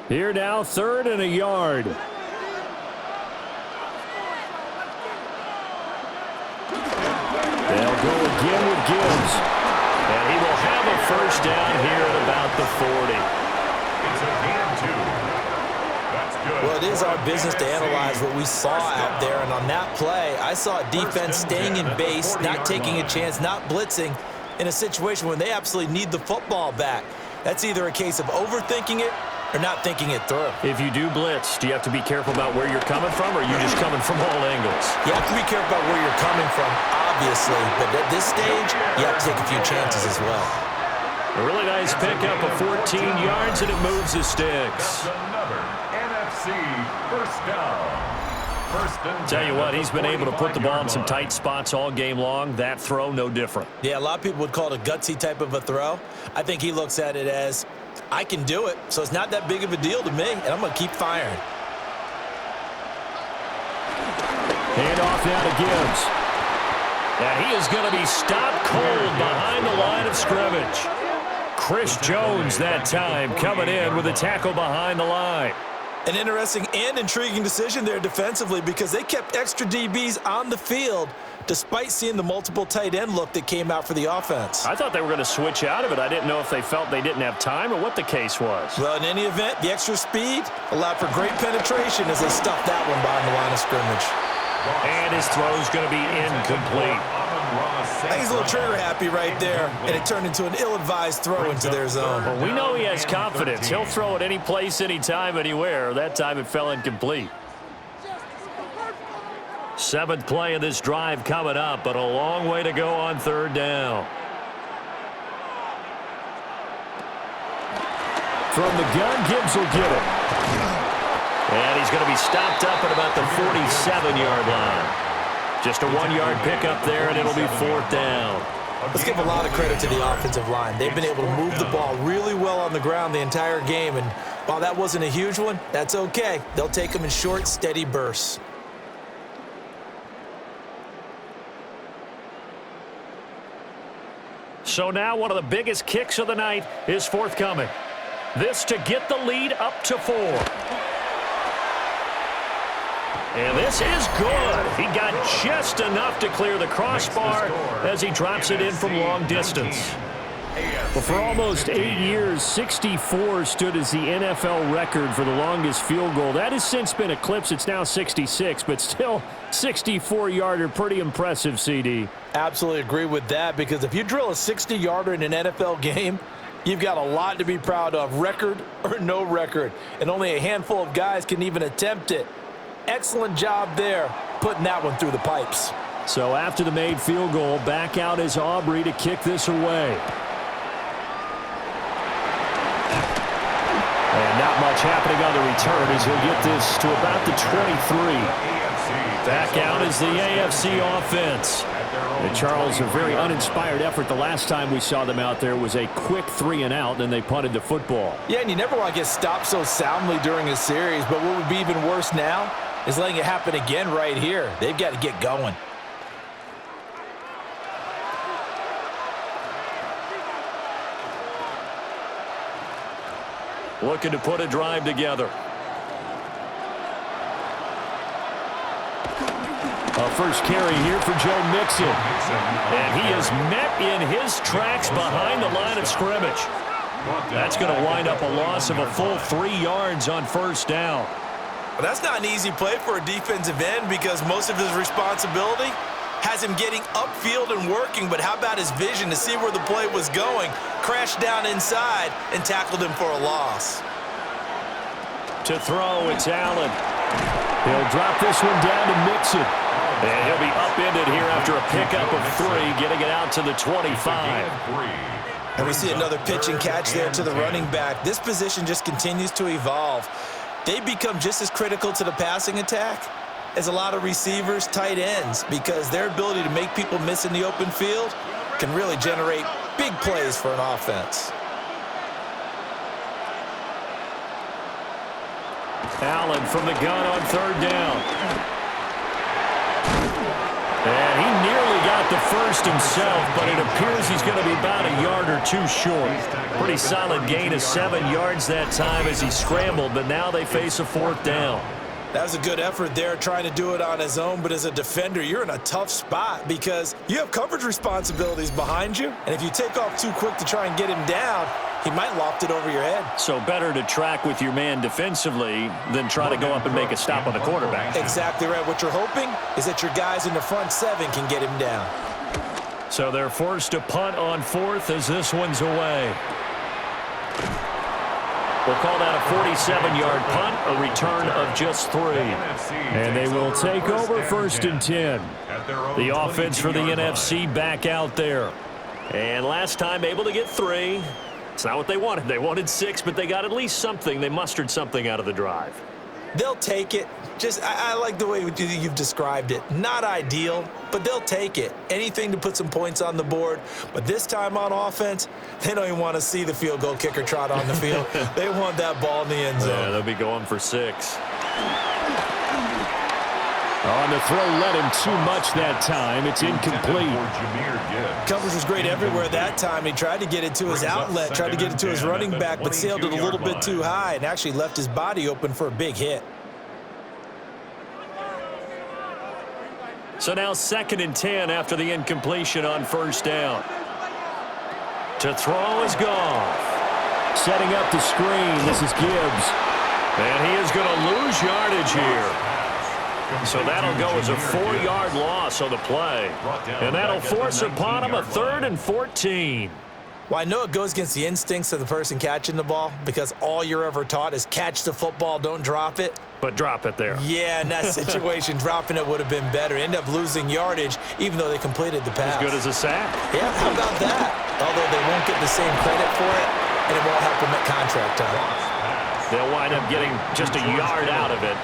Here now, 3rd and a yard. They'll go again with Gibbs. And he will have a first down here at about the 40. It's a gain of 2. That's good. Well, it is our business to analyze what we saw out there, and on that play, I saw a defense staying in base, not taking a chance, not blitzing in a situation when they absolutely need the football back. That's either a case of overthinking it or not thinking it through. If you do blitz, do you have to be careful about where you're coming from, or are you just coming from all angles? You have to be careful about where you're coming from, obviously, but at this stage, you have to take a few chances as well. A really nice pickup of 14 yards, and it moves the sticks. That's another NFC first down. Tell you what, he's been able to put the ball in some tight spots all game long. That throw, no different. Yeah, a lot of people would call it a gutsy type of a throw. I think he looks at it as, I can do it, so it's not that big of a deal to me, and I'm going to keep firing. Hand off now to Gibbs. And he is going to be stopped cold behind the line of scrimmage. Chris Jones that time coming in with a tackle behind the line. An interesting and intriguing decision there defensively because they kept extra DBs on the field despite seeing the multiple tight end look that came out for the offense. I thought they were going to switch out of it. I didn't know if they felt they didn't have time or what the case was. Well, in any event, the extra speed allowed for great penetration as they stuffed that one behind the line of scrimmage. And his throw is going to be incomplete. I think he's a little trigger happy right there, and it turned into an ill-advised throw into their zone. Well, we know he has confidence. He'll throw it any place, anytime, anywhere. That time it fell incomplete. 7th play of this drive coming up, but a long way to go on 3rd down. From the gun, Gibbs will get it. And he's going to be stopped up at about the 47-yard line. Just a 1-yard pickup there, and it'll be 4th down. Let's give a lot of credit to the offensive line. They've been able to move the ball really well on the ground the entire game, and while that wasn't a huge one, that's okay. They'll take them in short, steady bursts. So now one of the biggest kicks of the night is forthcoming. This to get the lead up to 4. And this is good. He got just enough to clear the crossbar as he drops it in from long distance. Well, for almost 8 years, 64 stood as the NFL record for the longest field goal. That has since been eclipsed. It's now 66, but still 64-yarder. Pretty impressive, CD. Absolutely agree with that, because if you drill a 60-yarder in an NFL game, you've got a lot to be proud of, record or no record. And only a handful of guys can even attempt it. Excellent job there, putting that one through the pipes. So after the made field goal, back out is Aubrey to kick this away. And not much happening on the return as he'll get this to about the 23. Back out is the AFC offense. And Charles, a very uninspired effort. The last time we saw them out there was a quick 3-and-out, then they punted the football. Yeah, and you never want to get stopped so soundly during a series, but what would be even worse now is letting it happen again right here. They've got to get going. Looking to put a drive together. A first carry here for Joe Mixon. And he is met in his tracks behind the line of scrimmage. That's going to wind up a loss of a full 3 yards on first down. Well, that's not an easy play for a defensive end because most of his responsibility has him getting upfield and working, but how about his vision to see where the play was going, crashed down inside, and tackled him for a loss. To throw, it's Allen. He'll drop this one down to Mixon. And he'll be upended here after a pickup of 3, getting it out to the 25. And we see another pitch and catch there to the running back. This position just continues to evolve. They become just as critical to the passing attack as a lot of receivers, tight ends, because their ability to make people miss in the open field can really generate big plays for an offense. Allen from the gun on third down. And he nearly got the first himself, but it appears he's going to be about a yard or 2 short. Pretty solid gain of 7 yards that time as he scrambled, but now they face a 4th down. That was a good effort there trying to do it on his own, but as a defender, you're in a tough spot because you have coverage responsibilities behind you, and if you take off too quick to try and get him down, he might loft it over your head. So better to track with your man defensively than try to go up and make a stop on the quarterback. Exactly right. What you're hoping is that your guys in the front 7 can get him down. So they're forced to punt on 4th as this one's away. We'll call that a 47-yard punt, a return of just 3. And they will take over 1st and 10. The offense for the NFC back out there. And last time able to get 3. It's not what they wanted. They wanted 6, but they got at least something. They mustered something out of the drive. They'll take it. I like the way you've described it. Not ideal, but they'll take it. Anything to put some points on the board. But this time on offense, they don't even want to see the field goal kicker trot on the field. They want that ball in the end zone. Yeah, they'll be going for 6. On the throw, led him too much that time. It's incomplete. Coverage was great everywhere that time. He tried to get it to his outlet, tried to get it to his running back, but sailed it a little bit too high and actually left his body open for a big hit. So now 2nd and 10 after the incompletion on first down. To throw is Goff. Setting up the screen. This is Gibbs. And he is going to lose yardage here. So that'll go as a 4-yard loss on the play. And that'll force upon him a 3rd and 14. Well, I know it goes against the instincts of the person catching the ball because all you're ever taught is catch the football, don't drop it. But drop it there. Yeah, in that situation, dropping it would have been better. End up losing yardage even though they completed the pass. As good as a sack. Yeah, how about that? Although they won't get the same credit for it, and it won't help them at contract time. They'll wind up getting just a yard out of it.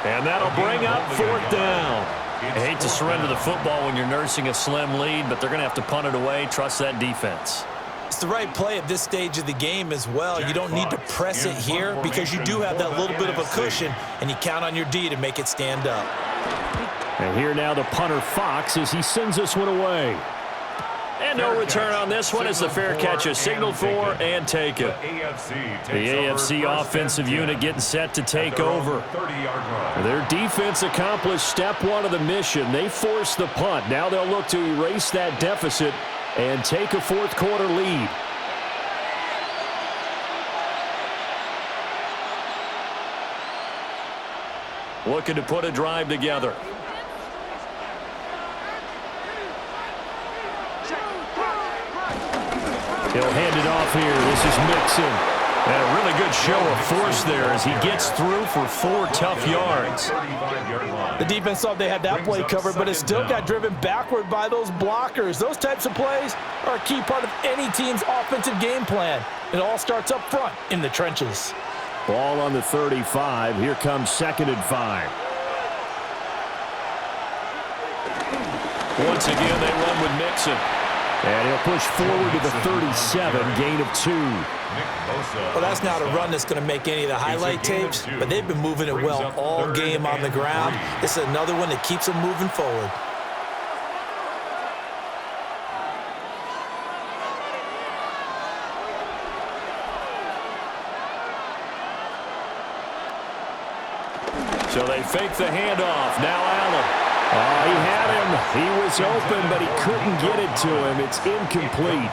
And that'll bring up 4th down. I hate to surrender the football when you're nursing a slim lead, but they're going to have to punt it away. Trust that defense. It's the right play at this stage of the game as well. You don't need to press it here because you do have that little bit of a cushion, and you count on your D to make it stand up. And here now the punter Fox as he sends this one away. And no return on this one as the fair catch is signaled for and taken. The AFC offensive unit getting set to take over. Their defense accomplished step 1 of the mission. They forced the punt. Now they'll look to erase that deficit and take a 4th quarter lead. Looking to put a drive together. He'll hand it off here. This is Mixon. And a really good show of force there as he gets through for 4 tough yards. The defense thought they had that play covered, but it still got driven backward by those blockers. Those types of plays are a key part of any team's offensive game plan. It all starts up front in the trenches. Ball on the 35. Here comes 2nd and 5. Once again, they run with Mixon. And he'll push forward to the 37, gain of 2. Well, that's not a run that's going to make any of the highlight tapes, but they've been moving it well all game on the ground. This is another one that keeps them moving forward. So they fake the handoff. Now Allen. He had him. He was open, but he couldn't get it to him. It's incomplete.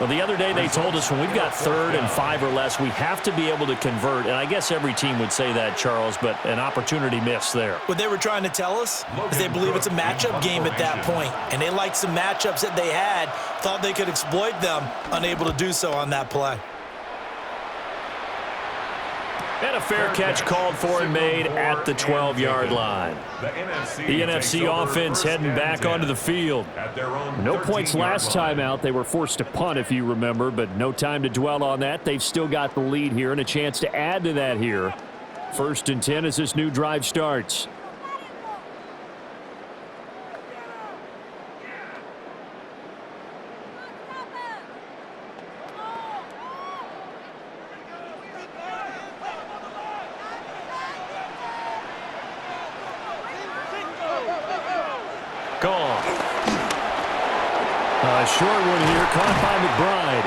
Well, the other day they told us when we've got 3rd and 5 or less, we have to be able to convert. And I guess every team would say that, Charles, but an opportunity missed there. What they were trying to tell us is they believe it's a matchup game at that point, and they liked some matchups that they had, thought they could exploit them, unable to do so on that play. And a fair catch called for and made at the 12-yard line. The NFC offense heading back onto the field. No points last time out. They were forced to punt, if you remember, but no time to dwell on that. They've still got the lead here and a chance to add to that here. 1st and 10 as this new drive starts. Gone. A short one here, caught by McBride.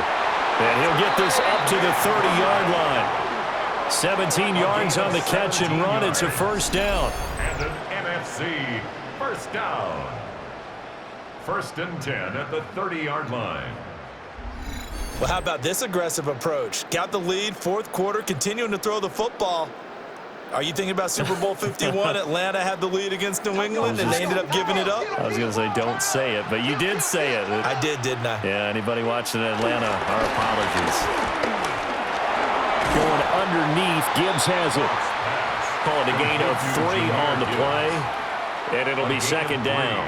And he'll get this up to the 30-yard line. 17 yards on the catch and run. It's a first down. And an NFC first down. 1st and 10 at the 30-yard line. Well, how about this aggressive approach? Got the lead, 4th quarter, continuing to throw the football. Are you thinking about Super Bowl 51? Atlanta had the lead against New England, and they ended up giving it up? I was going to say don't say it, but you did say it. I did, didn't I? Yeah, anybody watching Atlanta, our apologies. Going underneath, Gibbs has it. Call it a gain of 3 on the play, and it'll be 2nd down.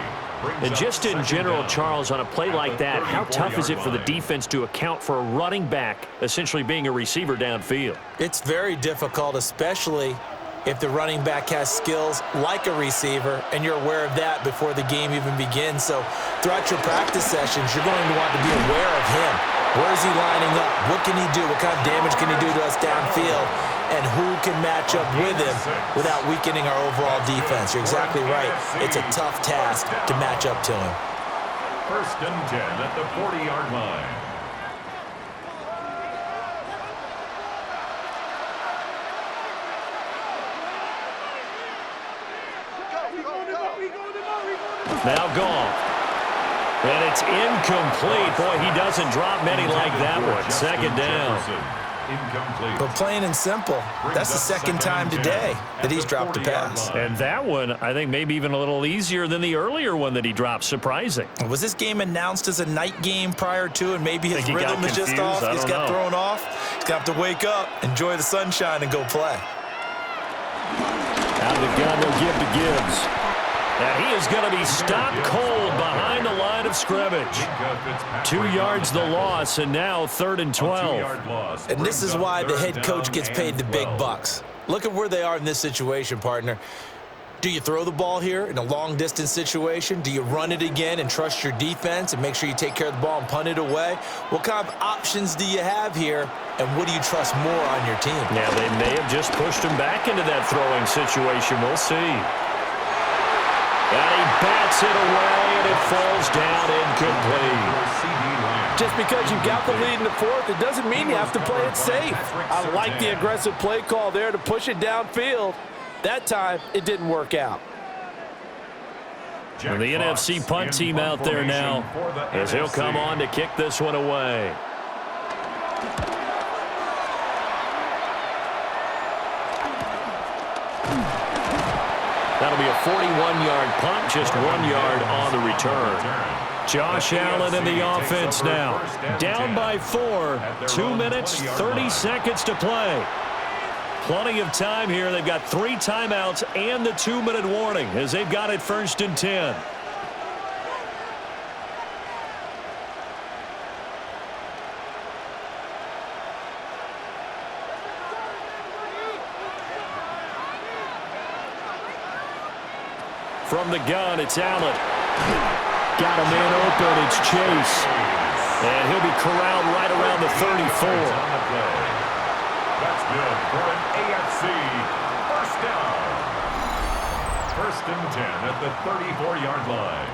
And just in general, Charles, on a play like that, how tough is it for the defense to account for a running back essentially being a receiver downfield? It's very difficult, especially if the running back has skills like a receiver, and you're aware of that before the game even begins. So throughout your practice sessions, you're going to want to be aware of him. Where is he lining up? What can he do? What kind of damage can he do to us downfield? And who can match up with him without weakening our overall defense? You're exactly right. It's a tough task to match up to him. 1st and 10 at the 40-yard line. Now gone. And it's incomplete. Boy, he doesn't drop many like that one. 2nd down. Incomplete. But plain and simple, that's the 2nd time today that he's dropped a pass. And that one, I think, maybe even a little easier than the earlier one that he dropped. Surprising. Was this game announced as a night game prior to, and maybe his rhythm is just off? He's got thrown off. He's going to have to wake up, enjoy the sunshine, and go play. Out of the gun, they'll give to Gibbs. And he is going to be stopped cold behind the line of scrimmage. 2 yards the loss, and now 3rd and 12. And this is why the head coach gets paid the big bucks. Look at where they are in this situation, partner. Do you throw the ball here in a long-distance situation? Do you run it again and trust your defense and make sure you take care of the ball and punt it away? What kind of options do you have here, and what do you trust more on your team? Now, they may have just pushed him back into that throwing situation. We'll see. And he bats it away, and it falls down incomplete. Just because you've got the lead in the 4th, it doesn't mean you have to play it safe. I like the aggressive play call there to push it downfield. That time, it didn't work out. And the NFC punt team out there now as he'll come on to kick this one away. That'll be a 41-yard punt, just 1 yard on the return. Josh Allen in the offense now. Down by 4. 2 minutes, 30 seconds to play. Plenty of time here. They've got 3 timeouts and the 2-minute warning as they've got it 1st and 10. From the gun, it's Allen. Got a man open. It's Chase. And he'll be corralled right around the 34. That's good for an AFC first down. 1st and 10 at the 34-yard line.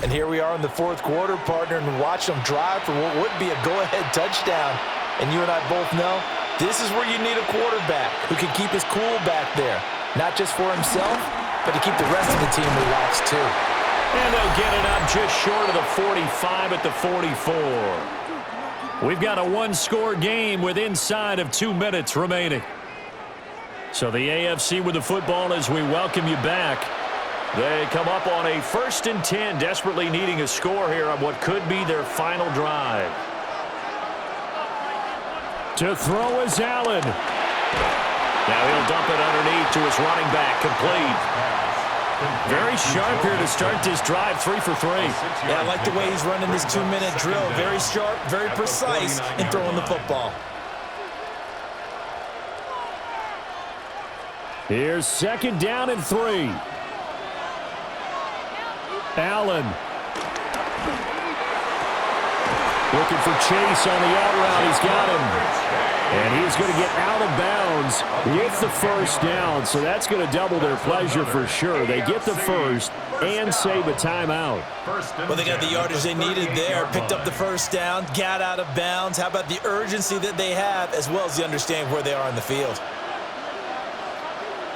And here we are in the 4th quarter, partner, and watch them drive for what would be a go-ahead touchdown. And you and I both know This is where you need a quarterback who can keep his cool back there. Not just for himself, but to keep the rest of the team relaxed too. And they'll get it up just short of the 45 at the 44. We've got a one-score game with inside of 2 minutes remaining. So the AFC with the football as we welcome you back. They come up on a 1st and 10, desperately needing a score here on what could be their final drive. To throw is Allen. Now he'll dump it underneath to his running back, complete. Very sharp here to start this drive, 3 for 3. Yeah, I like the way he's running this 2-minute drill. Very sharp, very precise in throwing the football. Here's 2nd down and 3. Allen. Looking for Chase on the out route. He's got him. And he's going to get out of bounds with the 1st down. So that's going to double their pleasure for sure. They get the 1st and save a timeout. Well, they got the yardage they needed there. Picked up the 1st down, got out of bounds. How about the urgency that they have as well as the understanding where they are in the field?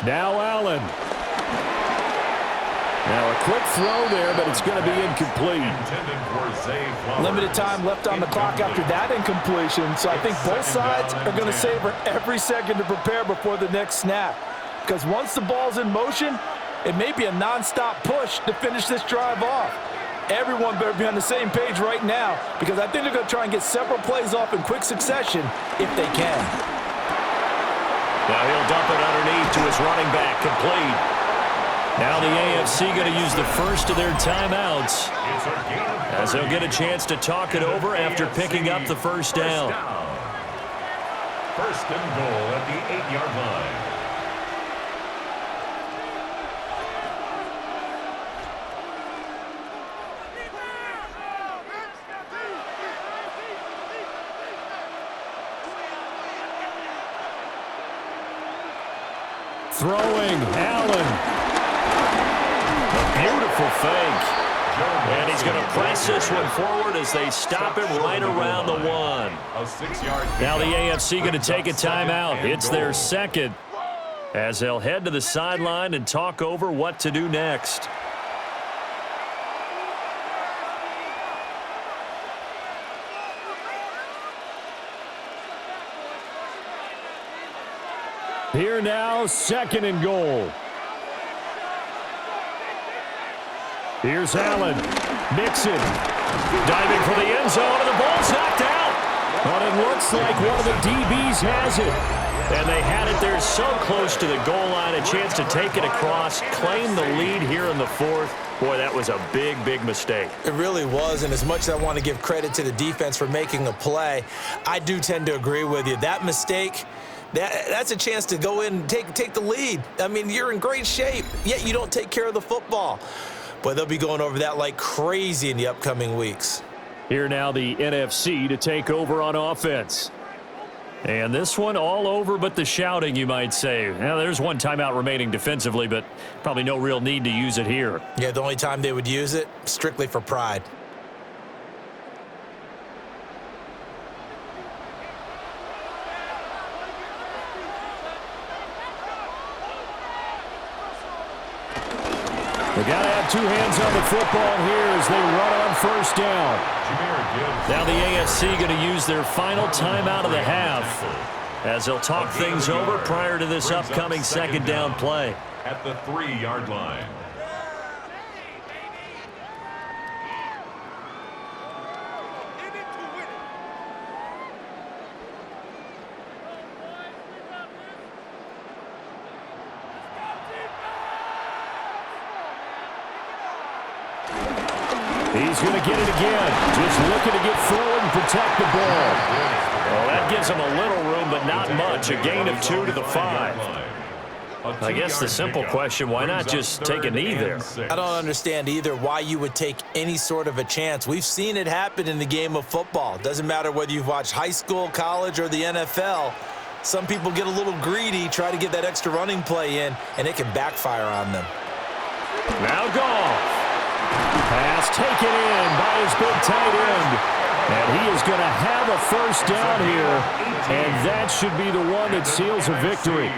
Now Allen. Now a quick throw there, but it's going to be incomplete. Limited time left on the clock after that incompletion, so I think both sides are going to savor every second to prepare before the next snap. Because once the ball's in motion, it may be a nonstop push to finish this drive off. Everyone better be on the same page right now, because I think they're going to try and get several plays off in quick succession if they can. Now he'll dump it underneath to his running back, complete. Now the AFC going to use the first of their timeouts as they'll get a chance to talk it over after picking up the 1st down. 1st and goal at the 8-yard line. Throwing, Allen. Beautiful fake. And he's going to press this one forward as they stop him right around the 1. Now the AFC going to take a timeout. It's their 2nd as they'll head to the sideline and talk over what to do next. Here now, 2nd and goal. Here's Allen. Mixon. Diving for the end zone, and the ball's knocked out. But it looks like one of the DBs has it. And they had it there so close to the goal line, a chance to take it across, claim the lead here in the 4th. Boy, that was a big, big mistake. It really was, and as much as I want to give credit to the defense for making a play, I do tend to agree with you. That mistake, that's a chance to go in and take the lead. I mean, you're in great shape, yet you don't take care of the football. But they'll be going over that like crazy in the upcoming weeks. Here now the NFC to take over on offense. And this one all over but the shouting, you might say. Now, there's one timeout remaining defensively, but probably no real need to use it here. Yeah, the only time they would use it, strictly for pride. They got to have 2 hands on the football here as they run on 1st down. Now the AFC going to use their final timeout of the half as they'll talk things over prior to this upcoming 2nd down play. At the 3-yard line. He's going to get it again. Just looking to get forward and protect the ball. Well, that gives him a little room, but not much. A gain of 2 to the 5. I guess the simple question, why not just take a knee there? I don't understand either why you would take any sort of a chance. We've seen it happen in the game of football. Doesn't matter whether you've watched high school, college, or the NFL. Some people get a little greedy, try to get that extra running play in, and it can backfire on them. Now Goff. Pass taken in by his big tight end. And he is going to have a first down here, and that should be the one that seals a victory.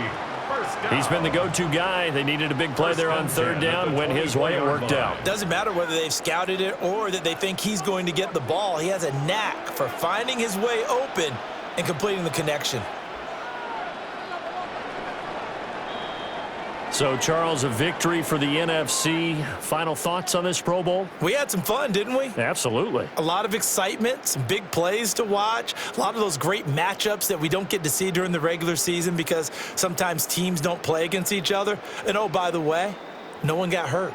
He's been the go-to guy. They needed a big play there on third down. Went his way. It worked out. Doesn't matter whether they've scouted it or that they think he's going to get the ball. He has a knack for finding his way open and completing the connection. So, Charles, a victory for the NFC. Final thoughts on this Pro Bowl? We had some fun, didn't we? Absolutely. A lot of excitement, some big plays to watch, a lot of those great matchups that we don't get to see during the regular season because sometimes teams don't play against each other. And, oh, by the way, no one got hurt.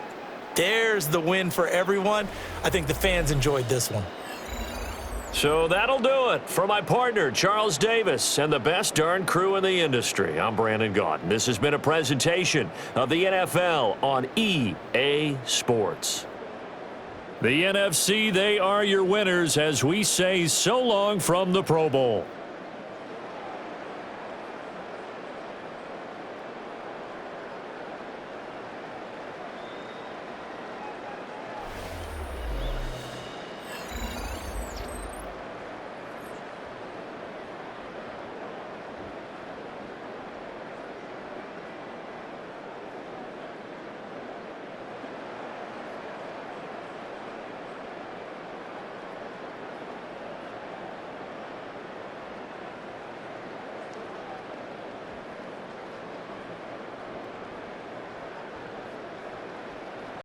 There's the win for everyone. I think the fans enjoyed this one. So that'll do it for my partner, Charles Davis, and the best darn crew in the industry. I'm Brandon Gaudin. This has been a presentation of the NFL on EA Sports. The NFC, they are your winners as we say so long from the Pro Bowl.